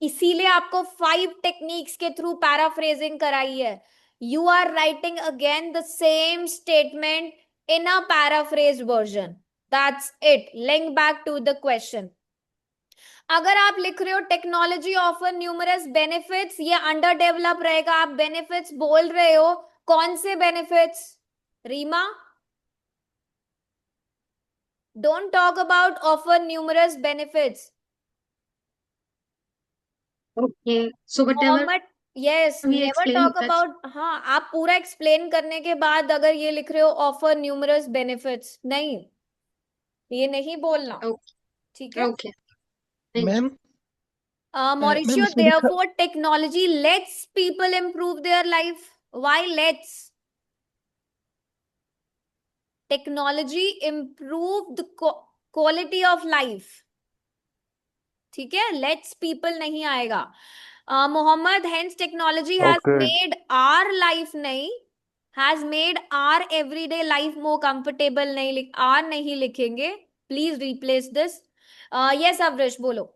इसीलिए आपको 5 टेक्निक्स के थ्रू पैराफ्रेजिंग कराई है. You are writing again the same statement in a paraphrased version. That's it. Link back to the question. अगर आप लिख रहे हो टेक्नोलॉजी ऑफर न्यूमरस बेनिफिट्स, ये अंडर डेवलप रहेगा. आप बेनिफिट्स बोल रहे हो, कौन से benefits? Reema, don't talk about offer numerous benefits. Okay, so whatever Mohammed, yes, we never explain, talk that's about. हाँ, आप पूरा एक्सप्लेन करने के बाद अगर ये लिख रहे हो ऑफर न्यूमरस बेनिफिट्स, नहीं, ये नहीं बोलना. okay. ठीक है. Okay, thank you. Ma'am Mauricio, ma'am इसमें लिखा therefore technology lets people improve their life. Why lets? Technology improve the quality of life. ठीक है, लेट्स पीपल नहीं आएगा. Mohammad, hence technology has Okay. Made our life, नहीं, has made our everyday life more comfortable. नहीं, are नहीं लिखेंगे, please replace this. Yes Avrish, बोलो.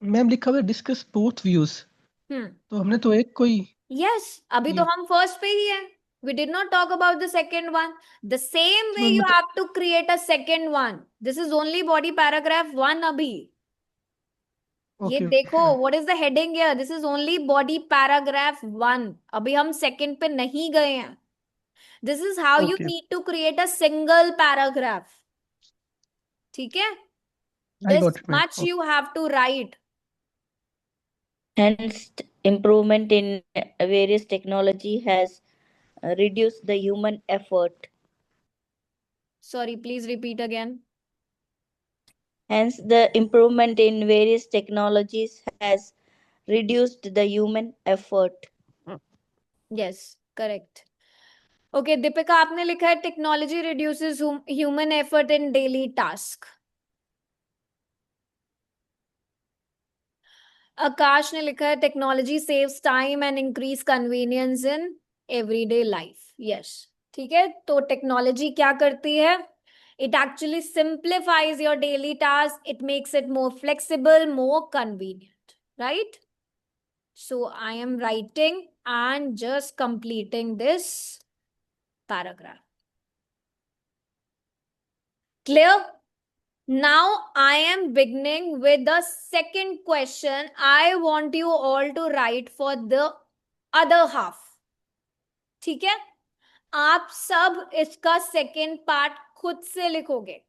Ma'am लिखा हुआ डिस्कस बोथ व्यूज, तो हमने तो एक कोई यस, अभी तो हम फर्स्ट पे ही हैं. We did not talk about the second one. The same way you have to create a second one. This is only body paragraph 1 अभी. ये देखो, what is the heading here? This is only body paragraph 1. अभी हम second पे नहीं गए हैं. This is how you need to create a single paragraph. ठीक है? This much you have to write. Hence, improvement in various technology has reduced the human effort. Sorry, please repeat again. Hence, the improvement in various technologies has reduced the human effort. Yes, correct. Okay, Deepika, आपने लिखा है technology reduces human effort in daily task. आकाश ने लिखा है technology saves time and increase convenience in everyday life. Yes, ठीक है. तो technology क्या करती है? It actually simplifies your daily task. It makes it more flexible, more convenient, right? So I am writing and just completing this paragraph. Clear? Now I am beginning with the second question. I want you all to write for the other half. ठीक है? आप सब इसका second part खुद से लिखोगे.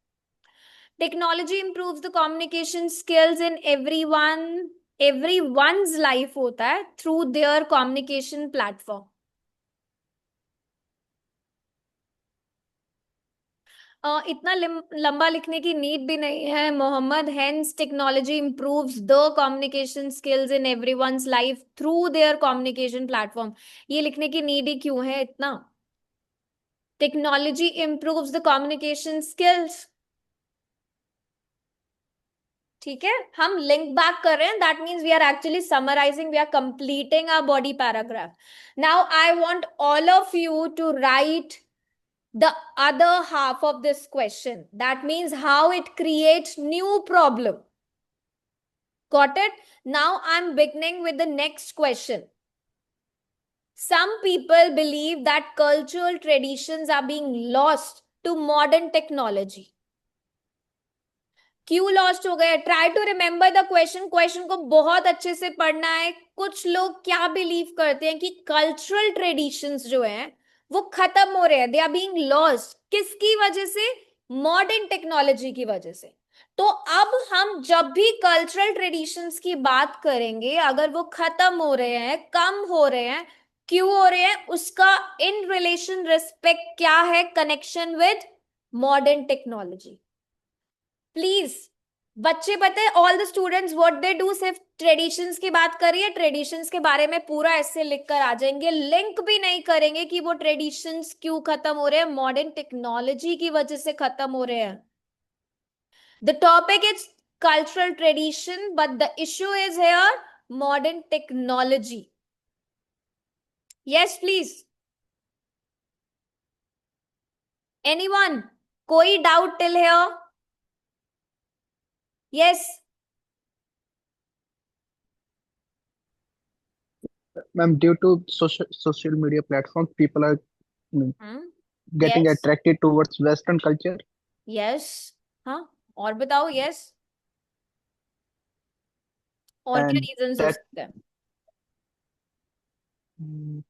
Technology improves the communication skills in everyone's life होता है through their communication platform. इतना लंबा लिखने की नीड भी नहीं है Mohammed. Hence technology improves the communication skills in everyone's life through their communication platform. ये लिखने की नीड ही क्यों है इतना? Technology improves the communication skills. ठीक है, हम लिंक बैक कर रहे हैं. That means we are actually summarising, we are completing our body paragraph. Now I want all of you to write the other half of this question. That means how it creates new problem. Got it? Now I'm beginning with the next question. Some people believe that cultural traditions are being lost to modern technology. क्यों lost हो गए? Try to remember the question को बहुत अच्छे से पढ़ना है. कुछ लोग क्या बिलीव करते हैं कि कल्चरल ट्रेडिशंस जो हैं वो खत्म हो रहे हैं, दे आर बीइंग लॉस्ट. किसकी वजह से? मॉडर्न टेक्नोलॉजी की वजह से. तो अब हम जब भी कल्चरल ट्रेडिशंस की बात करेंगे, अगर वो खत्म हो रहे हैं, कम हो रहे हैं, क्यों हो रहे हैं, उसका इन रिलेशन रिस्पेक्ट क्या है, connection with modern technology. Please बच्चे पता है all the students what they do, सिर्फ ट्रेडिशंस की बात करिए, ट्रेडिशंस के बारे में पूरा ऐसे लिख कर आ जाएंगे, लिंक भी नहीं करेंगे कि वो ट्रेडिशंस क्यों खत्म हो रहे हैं, मॉडर्न टेक्नोलॉजी की वजह से खत्म हो रहे हैं. The topic is cultural tradition, but the issue is here modern technology. Yes, please. Anyone? कोई doubt till here? Yes. Ma'am, due to social media platforms, people are getting Yes. attracted towards Western culture. Yes. हाँ, और बताओ. Yes. और क्या And reasons हो that सकते हैं? mm,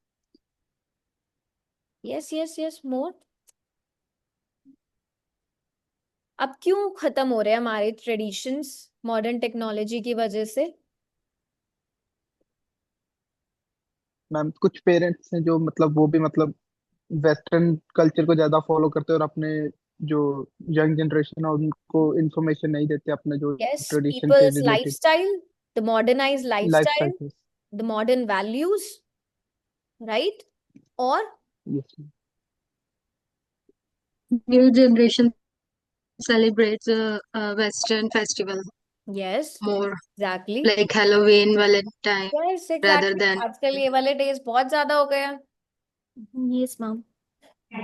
Yes, yes, yes. More. अब क्यों खत्म हो रहे हैं हमारे ट्रेडिशंस मॉडर्न टेक्नोलॉजी की वजह से? मैम कुछ पेरेंट्स हैं जो मतलब वो भी मतलब वेस्टर्न कल्चर को ज्यादा फॉलो करते हैं और अपने जो यंग जनरेशन है उनको इंफॉर्मेशन नहीं देते अपने जो Yes, ट्रेडिशन के people's related lifestyle, the modernized lifestyle, lifestyle. the modern values, right? और yes. New generation celebrates Western festival yes, more, exactly. like Halloween, Valentine, Yes, rather exactly. than आजकल ये वाले डेज बहुत ज्यादा हो गए हैं. Yes, ma'am.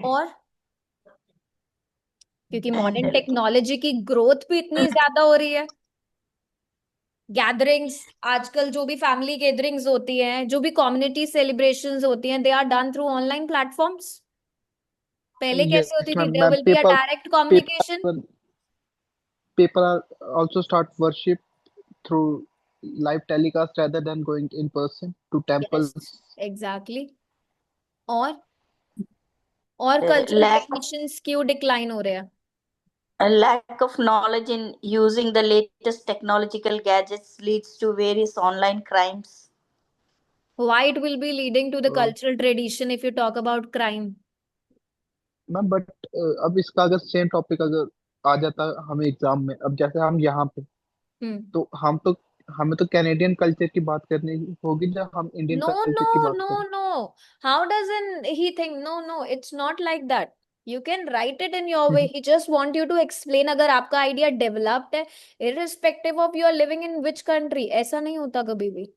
और क्योंकि मॉडर्न टेक्नोलॉजी की ग्रोथ भी इतनी ज्यादा हो रही है. गैदरिंग्स आजकल जो भी फैमिली गैदरिंग्स होती हैं, जो भी कम्युनिटी सेलिब्रेशंस होती हैं, they are done through online platforms. पहले कैसे होती Yes, थी? ma'am. There Ma'am, will be a direct communication. people are also start worship through live telecast rather than going in person to temples. Yes, exactly. और cultural lack traditions क्यों decline हो रहे हैं? a lack of knowledge in using the latest technological gadgets leads to various online crimes. Why it will be leading to the cultural tradition if you talk about crime? Ma'am but अब इसका अगर same topic अगर आ जाता हमें exam में, अब जैसे हम यहाँ पे तो हमें तो कैनेडियन कल्चर की बात करनी होगी जब हम इंडियन No, कल्चर no, की बात no, करें. no. How doesn't he think? No, no, it's not like that. You can write it in your way. He just want you to explain. अगर आपका आइडिया डेवलप्ड है, irrespective of you are living in which country, ऐसा नहीं होता कभी भी.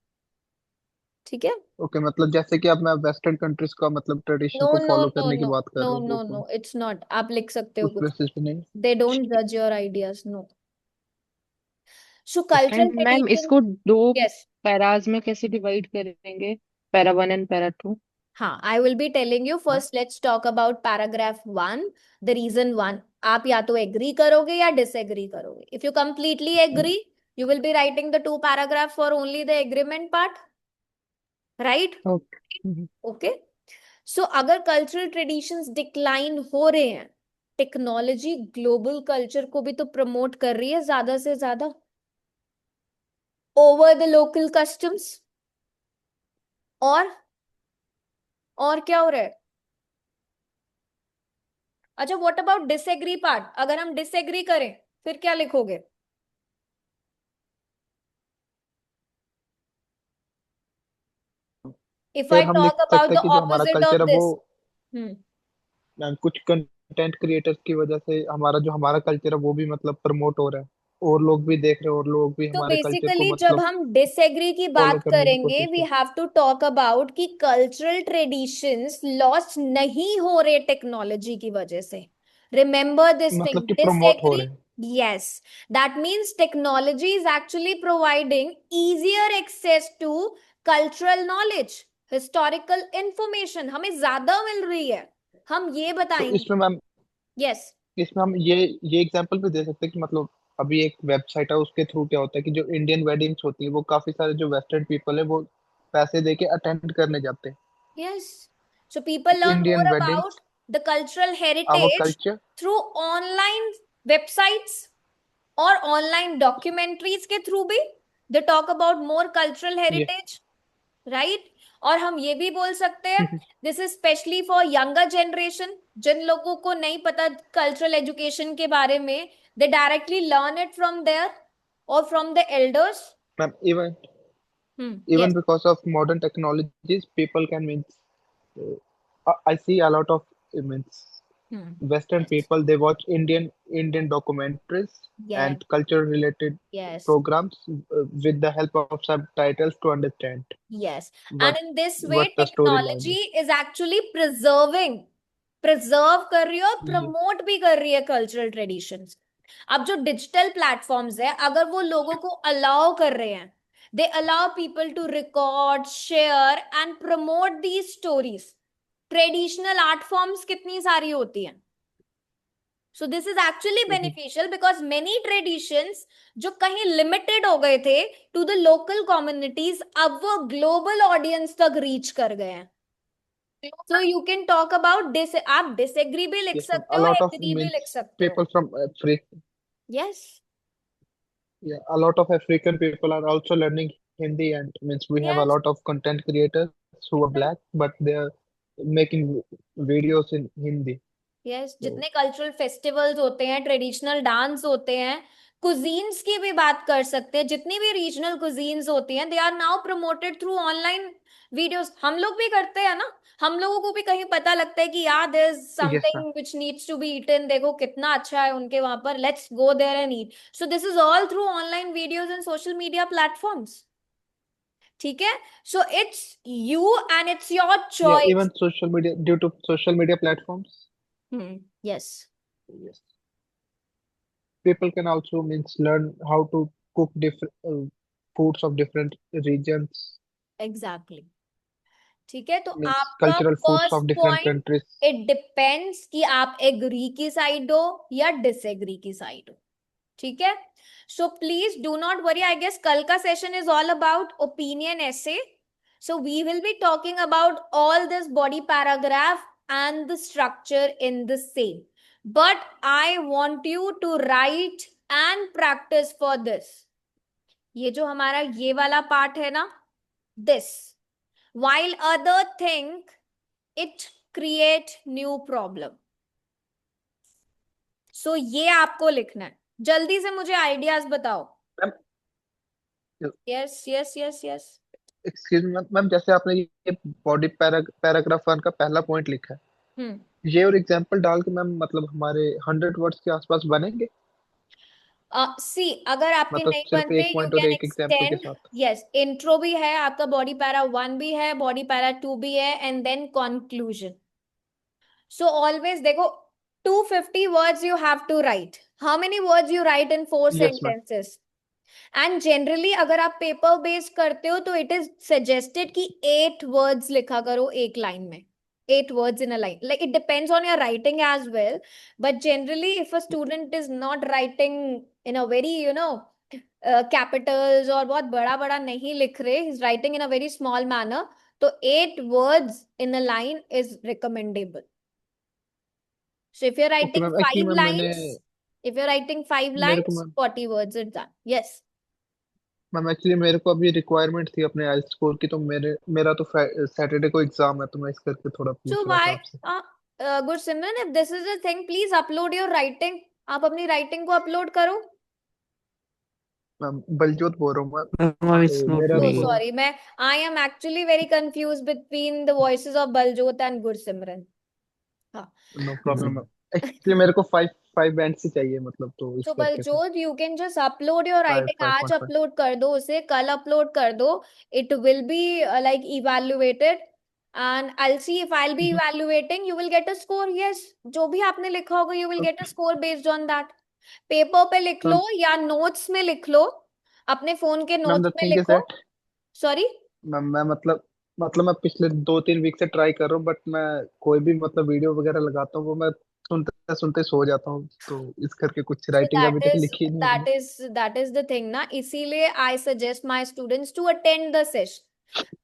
ठीक है? ओके मतलब जैसे कि अब मैं वेस्टर्न कंट्रीज का मतलब ट्रेडिशन No, को no, फॉलो no, करने की no, बात कर no, रहे हो no, तो no. It's not. आप लिख सकते हो उस कुछ. बेसिस पे नहीं. They don't judge your ideas. No. So and cultural ma'am tradition. इसको दो Yes. पैराज में कैसे डिवाइड करेंगे, पैरा 1 एंड पैरा 2? हाँ, I will be telling you. First, let's talk about paragraph 1. The reason 1. आप या तो एग्री करोगे या डिसएग्री करोगे. If you completely agree, you will be writing the 2 paragraph for only the agreement part. Right? Okay. Okay. So अगर cultural traditions decline हो रहे हैं, टेक्नोलॉजी ग्लोबल कल्चर को भी तो प्रमोट कर रही है ज्यादा से ज्यादा ओवर द लोकल कस्टम्स. और क्या हो रहा है? अच्छा, व्हाट अबाउट डिसएग्री पार्ट? अगर हम डिसएग्री करें फिर क्या लिखोगे? इफ आई फिर हम लिख टॉक सकते अबाउट हैं द कि जो हमारा ऑपोजिट कल्चर ऑफ है वो दिस. मैम कुछ कंटेंट क्रिएटर्स की वजह से हमारा कल्चर है वो भी मतलब प्रमोट हो रहा है और लोग भी देख रहे हैं और लोग भी तो हमारे कल्चर को बेसिकली जब मतलब हम डिसएग्री की फॉलो बात करने की करेंगे कोशिश वी कर हैव टू टॉक अबाउट कि कल्चरल ट्रेडिशंस लॉस्ट नहीं हो रहे टेक्नोलॉजी की वजह से. रिमेंबर दिस मतलब थिंग. कि प्रमोट हो डिसएग्री. रहे हैं. Yes, that means technology is actually providing easier access to cultural knowledge, historical information. हमें ज्यादा मिल रही है. हम ये तो बताएंगे. इसमें मैम Yes. इसमें हम ये एग्जांपल भी दे सकते हैं कि मतलब अभी एक वेबसाइट है उसके थ्रू क्या होता है कि जो इंडियन वेडिंग्स होती है वो काफी सारे जो वेस्टर्न पीपल है वो पैसे दे के अटेंड करने जाते हैं. Yes. So people learn more Indian about weddings the cultural our heritage culture. through online websites और online documentaries के थ्रू भी. They talk about more cultural ये heritage, right? और हम ये भी बोल सकते हैं this is specially for younger generation. जिन लोगों को नहीं पता कल्चरल एजुकेशन के बारे में, they directly learn it from there और from the elders. Ma'am even Yes. because of modern technologies people can means I see a lot of means Western Yes. people they watch Indian documentaries Yes. and culture related Yes. programs with the help of subtitles to understand Yes. And what in this way, the storyline technology is. is actually preserve कर रही है और ये promote भी कर रही है cultural traditions. अब जो डिजिटल प्लेटफॉर्म्स है, अगर वो लोगों को अलाउ कर रहे हैं, they allow people to record, share and promote the stories. Traditional art forms कितनी सारी होती हैं. So this is actually beneficial because many traditions जो कहीं लिमिटेड हो गए थे टू द लोकल कम्युनिटीज, अब वो ग्लोबल ऑडियंस तक रीच कर गए हैं. So you can talk about this. आप disagree भी लिख yes ma'am. सकते A हो, lot of agree भी लिख means सकते हो. people from Africa. Yes. Yeah, a lot of African people are also learning Hindi and means we have a Yes. lot of content creators who are black but they are making videos in Hindi. Yes. So जितने cultural festivals होते हैं, traditional dance होते हैं, cuisines की भी बात कर सकते हैं. जितनी भी रीजनल कुजीन्स होती हैं, they are now promoted through online videos. हम लोग भी करते हैं ना. हम लोगों को भी कहीं पता लगता है कि यार there is yes ma'am. Something which needs to be eaten. देखो कितना अच्छा है उनके वहां पर, let's go there and eat. So this is all through online videos and social media platforms. ठीक है. So it's you and it's your Yeah, choice. even social media due to social media platforms. Yes. Yes. People can also means learn how to cook different foods of different regions, exactly. ठीक है. तो means आपका cultural foods first of different point, countries. It depends कि आप agree की side हो या disagree की साइड हो. ठीक है. So please do not worry. I guess कल का session is all about opinion essay. So we will be talking about all this body paragraph and the structure in the same. But I want you to write and practice for this. ये जो हमारा ये वाला part है ना, this. While other think it create new problem. So ये आपको लिखना है. जल्दी से मुझे आइडियाज बताओ. Ma'am yes yes yes yes. Excuse me ma'am, जैसे आपने ये बॉडी पैराग्राफ 1 का पहला पॉइंट लिखा है, ये और एग्जांपल डाल के मैम मतलब हमारे 100 वर्ड्स के आसपास बनेंगे. सी अगर आपके मतलब नहीं सिर्फ बनते, एक यू पॉइंट और कैन एक एग्जांपल के एक्सटेंड. साथ. यस, इंट्रो भी है आपका, बॉडी पैरा 1 भी है, बॉडी पैरा 2 भी है, and then conclusion. So always देखो, 250 words you have to write. How many words you write in 4 yes ma'am. sentences? And generally अगर आप पेपर बेस्ड करते हो तो इट इज सजेस्टेड कि 8 words लिखा करो एक लाइन में. 8 words in a line. Like it depends on your writing as well. But generally, if a student is not writing in a very, capitals और बहुत बड़ा बड़ा नहीं लिख रहे, he's writing in a very small manner, तो 8 words in a line is recommendable. So if you're okay writing ma'am. Actually 5 ma'am मैंने lines, if you're writing 5 मेरे को lines, ma'am 40 words is done. Yes. Ma'am actually मेरे को अभी requirement थी अपने आइल्स score की, तो मेरा तो सैटरडे को एग्जाम है, तो मैं इस करके थोड़ा So पूछ रहा था why, आपसे. Gursimran, if this is the thing, please upload your writing. आप अपनी writing को upload करो. मैम बलजोत बोल रहा हूँ मैं. Ma'am, it's not मेरा So me. sorry, I am actually very confused between the voices of Baljot and Gursimran. हाँ. No problem ma'am. एक्चुअली मेरे को 5 बैंड ही चाहिए मतलब, तो इस So करके फिर Baljot, you can just upload your 5 writing. आज 5.5। upload कर दो उसे, कल upload कर दो. It will be like evaluated, and I'll see if I'll be evaluating. You will get a score. Yes, जो भी आपने लिखा होगा, you will get a score based on that. Paper पे लिख लो या नोट्स में लिख लो, अपने फोन के मैम नोट्स द में थिंग इज लिखो. That sorry. मैं मतलब मैं पिछले 2-3 वीक से ट्राई कर रहा हूँ, बट मैं कोई भी मतलब वीडियो वगैरह लगाता हूँ वो मैं सुनते सुनते सो जाता हूँ, तो इस करके कुछ So राइटिंग अभी तक लिखी नहीं है मैंने। that is the thing ना, इसीलिए I suggest my students to attend the session.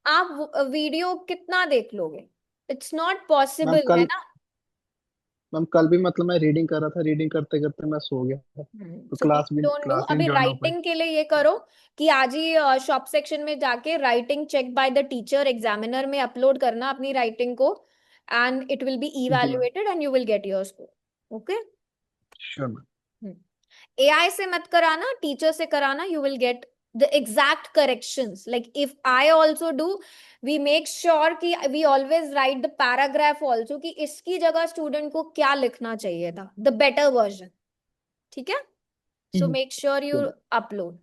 आप वीडियो कितना देख लोगे? It's not मैम possible, है ना? कल भी मतलब मैं रीडिंग कर रहा था, रीडिंग करते करते मैं सो गया था, तो So please don't do. Class भी अभी ज्वाइन हो पाई। राइटिंग के लिए ये करो कि आज ही शॉप सेक्शन में जाके writing check by the teacher examiner में अपलोड करना अपनी राइटिंग को, एंड इट विल बी जी ma'am, evaluated and you will get your score. Okay. Sure ma'am. AI से मत कराना, टीचर से कराना. You will get the exact corrections. Like if I also do, we make sure कि we always write the paragraph also कि इसकी जगह student को क्या लिखना चाहिए था, द बेटर वर्जन. ठीक है. So make sure you upload.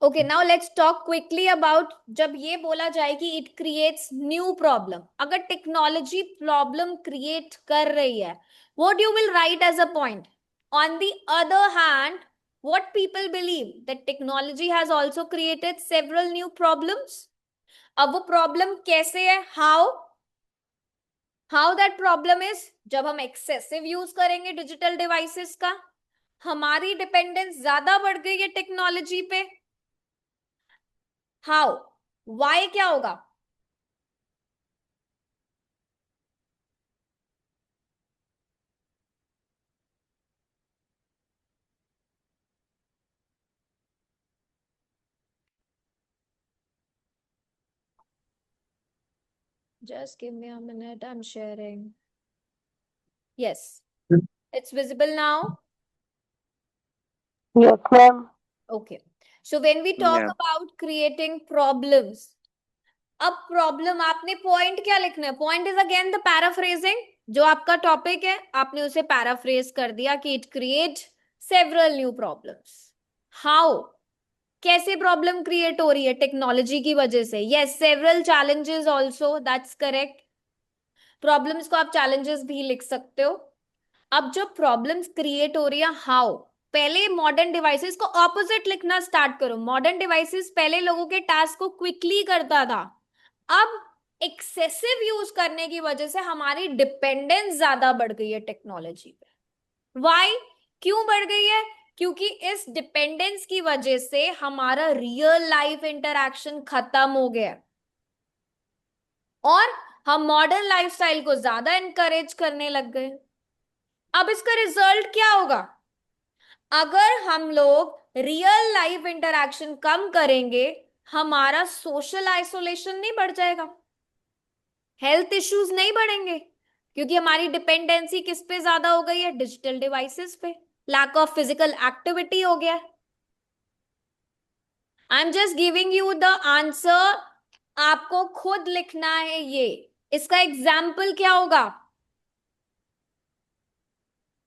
Okay, now let's talk quickly about जब ये बोला जाए कि it creates new problem. अगर technology problem create कर रही है, what you will write as a point? On the other hand, what people believe that technology has also created several new problems. अब वो problem कैसे है? How that problem is? जब हम excessive use करेंगे digital devices का, हमारी dependence ज्यादा बढ़ गई है टेक्नोलॉजी पे. हाउ? वाई क्या होगा? Just give me a minute, I'm sharing. Yes, it's visible now. Yes, ma'am. Okay, so when we talk Yeah. about creating problems, अब प्रॉब्लम आपने पॉइंट क्या लिखना है? Point is again the paraphrasing. जो आपका topic है आपने उसे पैराफ्रेज कर दिया कि it create several new problems. How? कैसे प्रॉब्लम क्रिएट हो रही है? टेक्नोलॉजी की वजह से. Yes, several challenges also, that's correct. Problems को आप चैलेंजेस भी लिख सकते हो. अब जो प्रॉब्लम्स क्रिएट हो रही है, हाउ? पहले मॉडर्न डिवाइसेस को ऑपोजिट लिखना स्टार्ट करो. मॉडर्न डिवाइसेस पहले लोगों के टास्क को क्विकली करता था. अब एक्सेसिव यूज करने की वजह से हमारी डिपेंडेंस ज्यादा बढ़ गई है टेक्नोलॉजी पे. व्हाई? क्यों बढ़ गई है? क्योंकि इस डिपेंडेंस की वजह से हमारा रियल लाइफ इंटरैक्शन खत्म हो गया और हम मॉडर्न लाइफस्टाइल को ज्यादा एनकरेज करने लग गए. अब इसका रिजल्ट क्या होगा? अगर हम लोग रियल लाइफ इंटरैक्शन कम करेंगे, हमारा सोशल आइसोलेशन नहीं बढ़ जाएगा, हेल्थ इश्यूज नहीं बढ़ेंगे, क्योंकि हमारी डिपेंडेंसी किस पे ज्यादा हो गई है? डिजिटल डिवाइसेस पे. लैक ऑफ फिजिकल एक्टिविटी हो गया. I am just giving you the answer. आपको खुद लिखना है ये. इसका एग्जाम्पल क्या होगा?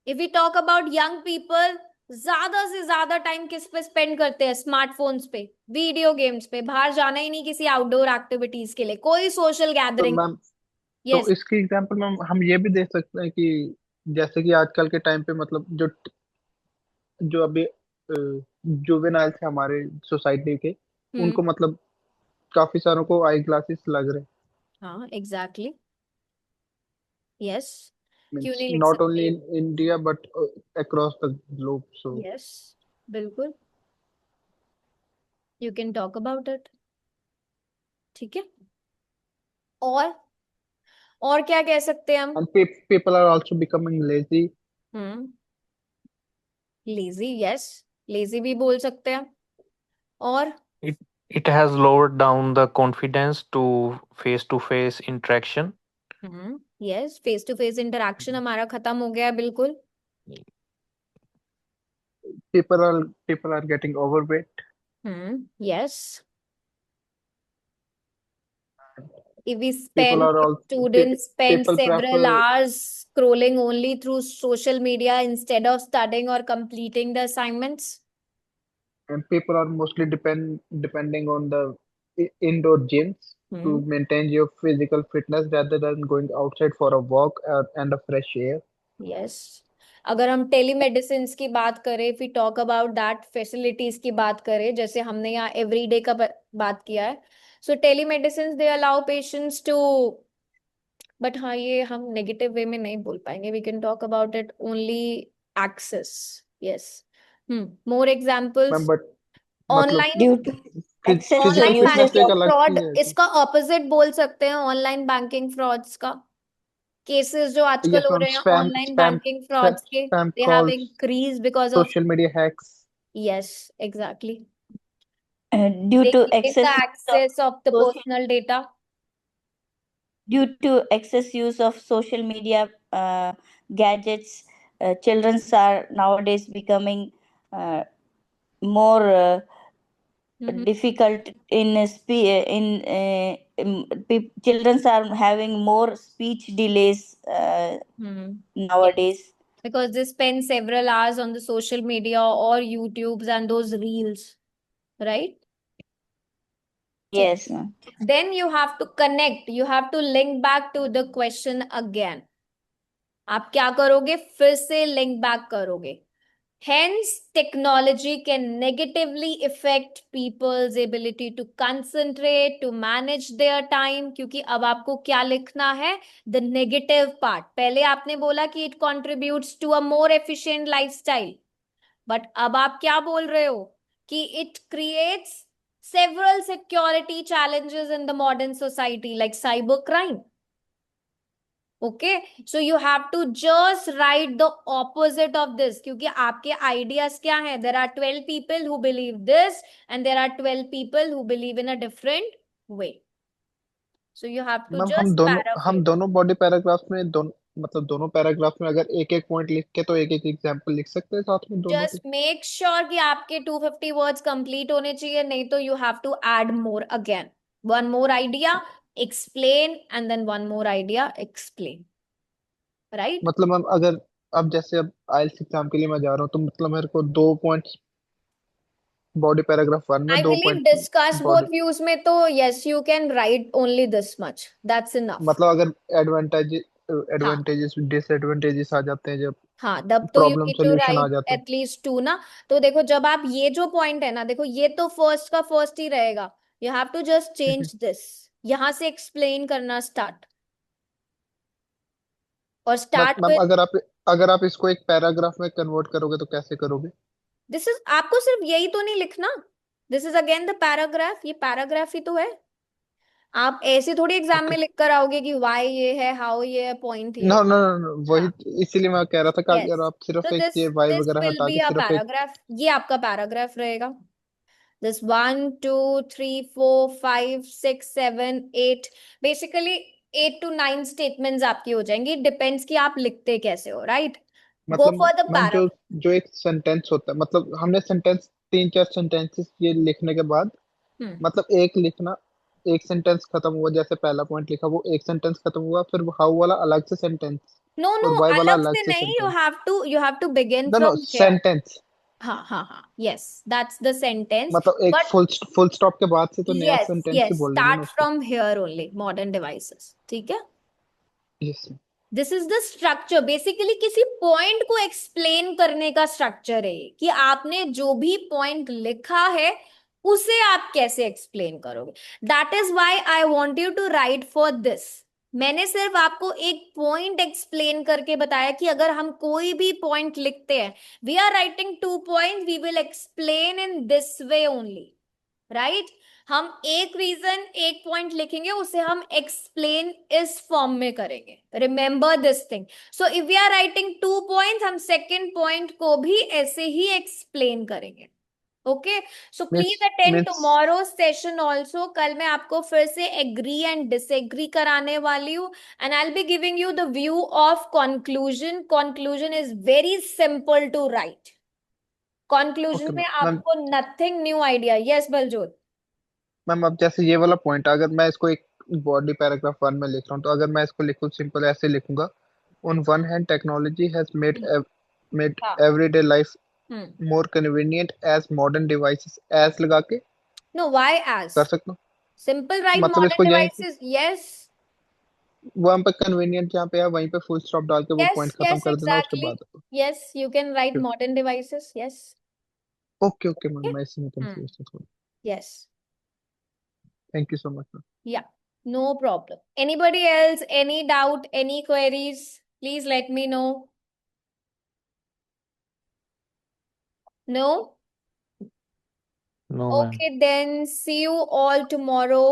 If we talk about young people, ज्यादा से ज्यादा टाइम किस पे स्पेंड करते हैं? स्मार्टफोन्स पे, वीडियो गेम्स पे. बाहर जाना ही नहीं किसी आउटडोर एक्टिविटीज के लिए, कोई सोशल तो गैदरिंग. मैम, तो यस. इसकी एग्जांपल मैम हम ये भी दे सकते हैं कि जैसे कि आजकल के टाइम पे मतलब जो जो अभी जुवेनाइल थे हमारे सोसाइटी के, उनको मतलब काफी सारों को आई ग्लासेस लग रहे. हाँ, एग्जैक्टली. यस. क्यों मीन्स नहीं लिख नॉट ओनली सकते? In India but across the globe, so yes, बिल्कुल. You can talk about it. ठीक है. और क्या कह सकते हैं हम? And people are also becoming lazy. Lazy. Yes, lazy भी बोल सकते हैं. और It has lowered down the confidence to face interaction. यस, फेस टू फेस इंटरेक्शन हमारा खत्म हो गया है, बिल्कुल. People are getting overweight. Yes. if we people spend, are if also students spend people several prefer hours scrolling only through social media instead of studying or completing the assignments. and people are mostly depending on the indoor gyms to maintain your physical fitness rather than going outside for a walk and a fresh air. Yes, अगर हम telemedicine की बात करें, if we talk about that facilities की बात करें, जैसे हमने यहाँ एवरीडे का बात किया है, so telemedicine they allow patients to, but हाँ ये हम नेगेटिव वे में नहीं बोल पाएंगे, we can talk about it only access. Yes. More examples. Ma'am but मतलब online Due to access to physical online fitness uses तो एक बैंकिंग of अलग फ्रॉड, चीज है कि इसका ऑपोजिट बोल सकते हैं ऑनलाइन बैंकिंग फ्रॉड्स का। केसेस जो आजकल यस हो मैम रहे हैं spam online spam banking frauds के, spam they have calls increase because of, social media hacks yes exactly, due they to giving the excess use of access of the social personal data. due to excess use of social media gadgets, children are nowadays becoming more difficult in children are having more speech delays Yes, nowadays. because they spend several hours on the social media or YouTubes and those reels, right? Yes, ma'am. Then you have to connect, you have to link back to the question again. आप क्या करोगे, फिर से link back करोगे. Hence, technology can negatively affect people's ability to concentrate, to manage their time. क्योंकि अब आपको क्या लिखना है, the negative part. पहले आपने बोला कि it contributes to a more efficient lifestyle. But अब आप क्या बोल रहे हो कि it creates several security challenges in the modern society, like cybercrime. Okay, so you have to just write the opposite of this, क्योंकि आपके ideas क्या हैं? There are 12 people who believe this and there are 12 people who believe in a different way. So you have to ma'am just हम paraphrase. दोनों body paragraph में दोनों paragraph में अगर एक एक पॉइंट लिख के तो एक एक एग्जांपल लिख सकते हैं साथ में दोनों Just make sure कि आपके 250 words complete होने चाहिए, नहीं तो you have to add more again. One more idea, explain, and then one more idea, explain. Right? मतलब मैम अगर अब जैसे अब आइल्स एग्जाम के लिए मैं जा रहा हूँ तो मतलब मेरे को 2 पॉइंट्स बॉडी पैराग्राफ 1 में I 2 believe point discuss body both views में तो yes, you can write only this much. That's enough. मतलब अगर हाँ एडवांटेजेस डिसएडवांटेजेस आ जाते हैं जब हाँ, तब तो you problem need to solution आ write जाता है at least 2 ना. तो देखो जब आप ये जो पॉइंट है ना, देखो ये तो फर्स्ट का फर्स्ट ही रहेगा. You have to just change this. यहाँ से एक्सप्लेन करना स्टार्ट, और स्टार्ट मैम विद अगर आप इसको एक पैराग्राफ में कन्वर्ट करोगे तो कैसे करोगे? This is. आपको सिर्फ यही तो नहीं लिखना, this is again the paragraph, ये पैराग्राफ ही तो है. आप ऐसे थोड़ी एग्जाम में ओके लिख कर आओगे कि वाई ये है, हाउ ये है, पॉइंट ये नो है. नो नो वही हाँ, इसीलिए मैं कह रहा था कि यस. अगर आप सिर्फ तो एक दिस ये वाई दिस वगैरह विल हटा बी के अ सिर्फ एक पैराग्राफ, ये आपका पैराग्राफ रहेगा. This 1, 2, 3, 4, 5, 6, 7, 8, basically 8 to 9 statements आपकी हो जाएंगी. डिपेंड्स कि आप लिखते कैसे हो, राइट? गो मतलब फॉर द मैम जो पैरा. जो एक सेंटेंस होता है मतलब हमने सेंटेंस 3-4 सेंटेंसेस ये लिखने के बाद मतलब एक लिखना एक सेंटेंस खत्म हुआ जैसे पहला पॉइंट लिखा वो एक सेंटेंस खत्म हुआ फिर हाउ वाला अलग से सेंटेंस नो नो, और वाई वाला अलग अलग से से नहीं. Sentence you have to begin no no from here. Sentence हाँ हाँ हाँ, यस, दैट्स द सेंटेंस. मतलब एक बट फुल स्टॉप के बाद से तो नया यस सेंटेंस ही यस, बोल देंगे ना स्टार्ट उसको from here only, modern devices. ठीक है, yes this is the structure. Basically किसी पॉइंट को एक्सप्लेन करने का स्ट्रक्चर है ये, कि आपने जो भी पॉइंट लिखा है उसे आप कैसे एक्सप्लेन करोगे. That is why I want you to write for this. मैंने सिर्फ आपको एक पॉइंट एक्सप्लेन करके बताया कि अगर हम कोई भी पॉइंट लिखते हैं, we are writing 2 point, we will explain in this way only, right? हम एक रीजन एक पॉइंट लिखेंगे, उसे हम एक्सप्लेन इस फॉर्म में करेंगे. Remember this thing. So if we are writing 2 point, हम सेकेंड पॉइंट को भी ऐसे ही एक्सप्लेन करेंगे. Okay, so please attend means tomorrow session also. कल मैं आपको फिर से एग्री एंड डिसएग्री कराने वाली हूँ, and I will be giving you the view of conclusion. Conclusion is very simple to write. Conclusion okay में मैम आपको nothing new idea. Yes Baljot. Ma'am अब जैसे ये वाला पॉइंट अगर मैं इसको एक बॉडी पैराग्राफ 1 में लिख रहा हूँ, तो अगर मैं इसको लिखूँ सिंपल ऐसे लिखूंगा, on one hand technology has made हाँ everyday life hmm more convenient as modern devices, as लगा के नो व्हाई एज कर सकता हूँ, सिंपल राइट मतलब मॉडर्न इसको यहीं डिवाइसेस यस वहां पे कन्वीनियंट जहाँ पे है वहीं पे फुल स्टॉप डाल के वो yes पॉइंट खत्म yes कर देना, उसके exactly बाद yes you can write modern devices yes okay okay ma'am, okay मैं इसमें hmm. कंफ्यूज था थोड़ा। yes thank you so much ma'am. yeah no problem anybody else any doubt any queries please let me know no No, ma'am. okay then see you all tomorrow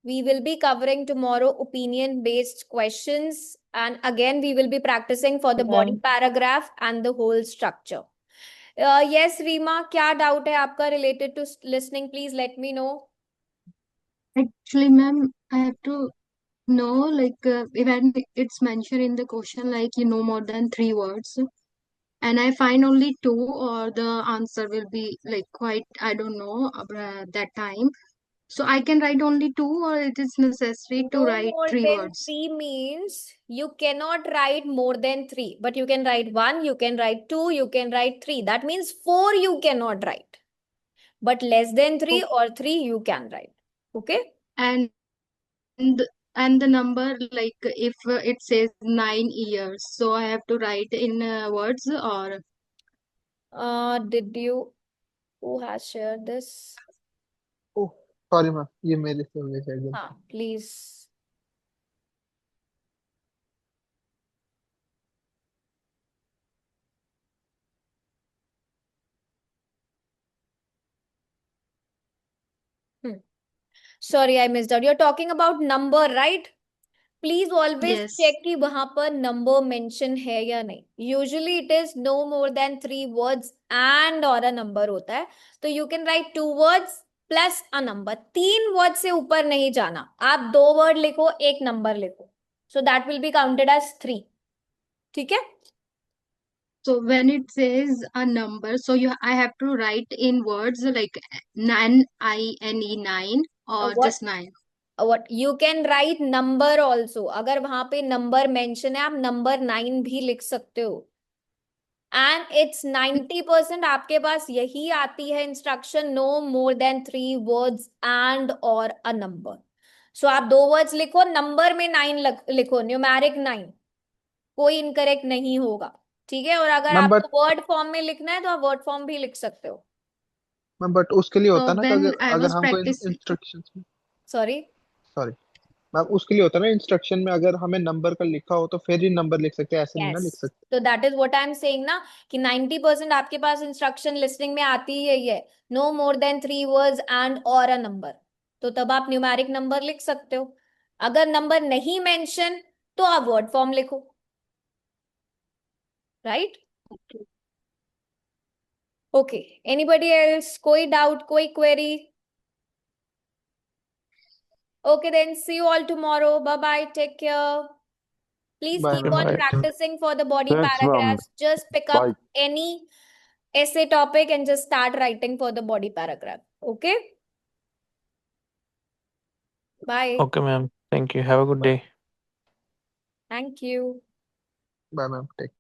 we will be covering tomorrow opinion based questions and again we will be practicing for the body paragraph and the whole structure yes Reema क्या doubt है आपका related to listening please let me know Actually, ma'am, I have to know, like, when it's mentioned in the question, like, you know more than 3 words, and I find only two, or the answer will be like quite, I don't know, that time. So I can write only two, or it is necessary to No write more 3 words. than 3 means you cannot write more than 3, but you can write 1, you can write 2, you can write 3. That means 4 you cannot write, but less than 3 or 3 you can write. Okay? And and the number, like, if it says 9 years, so I have to write in words, or Did you, who has shared this? Oh sorry ma'am, ये मेरे से हो गई शायद गलती। Please. Sorry, I missed out. You're talking about number, right? Please always yes. check कि वहां पर number mention है या नहीं. Usually it is no more than 3 words and or a number होता है. तो you can write 2 words plus a number. 3 words से ऊपर नहीं जाना. आप 2 word लिखो, 1 number लिखो. So that will be counted as 3. ठीक है? So when it says a number, so I have to write in words like 9, I-N-E, 9, or What? just 9. What you can write number also. अगर वहां पे number mention है, आप number 9 भी लिख सकते हो. एंड इट्स 90% आपके पास यही आती है instruction no more than 3 words and और अ नंबर. सो आप 2 वर्ड्स लिखो, नंबर में 9 लिखो, न्यूमेरिक 9, कोई इनकरेक्ट नहीं होगा. ठीक है? और अगर मैम बट आपको वर्ड फॉर्म में लिखना है तो आप वर्ड फॉर्म भी लिख सकते हो. मैम बट उसके लिए होता So है ना कि when अगर I अगर was हमको practicing, इंस्ट्रक्शंस में सॉरी सॉरी मैम, उसके लिए होता है ना इंस्ट्रक्शन में अगर हमें नंबर का लिखा हो तो फिर ही नंबर लिख सकते हैं, ऐसे नहीं ना लिख यस, सकते। तो that is what I am saying ना कि 90% आपके पास इंस्ट्रक्शन लिस्टिंग में आती ही यही है, no more than 3 words and और अ नंबर. तो तब आप न्यूमेरिक नंबर लिख सकते हो. अगर नंबर नहीं मेंशन तो आप वर्ड फॉर्म लिखो. राइट? Okay, anybody else? कोई डाउट, कोई query? Okay then see you all tomorrow. Bye bye, take care. Please bye keep ma'am, on Bye. practicing for the body Thanks, ma'am. paragraphs. Just pick up Bye. any essay topic and just start writing for the body paragraph. Okay? Bye. Okay, ma'am. Thank you. Have a good day. Thank you. Bye ma'am, take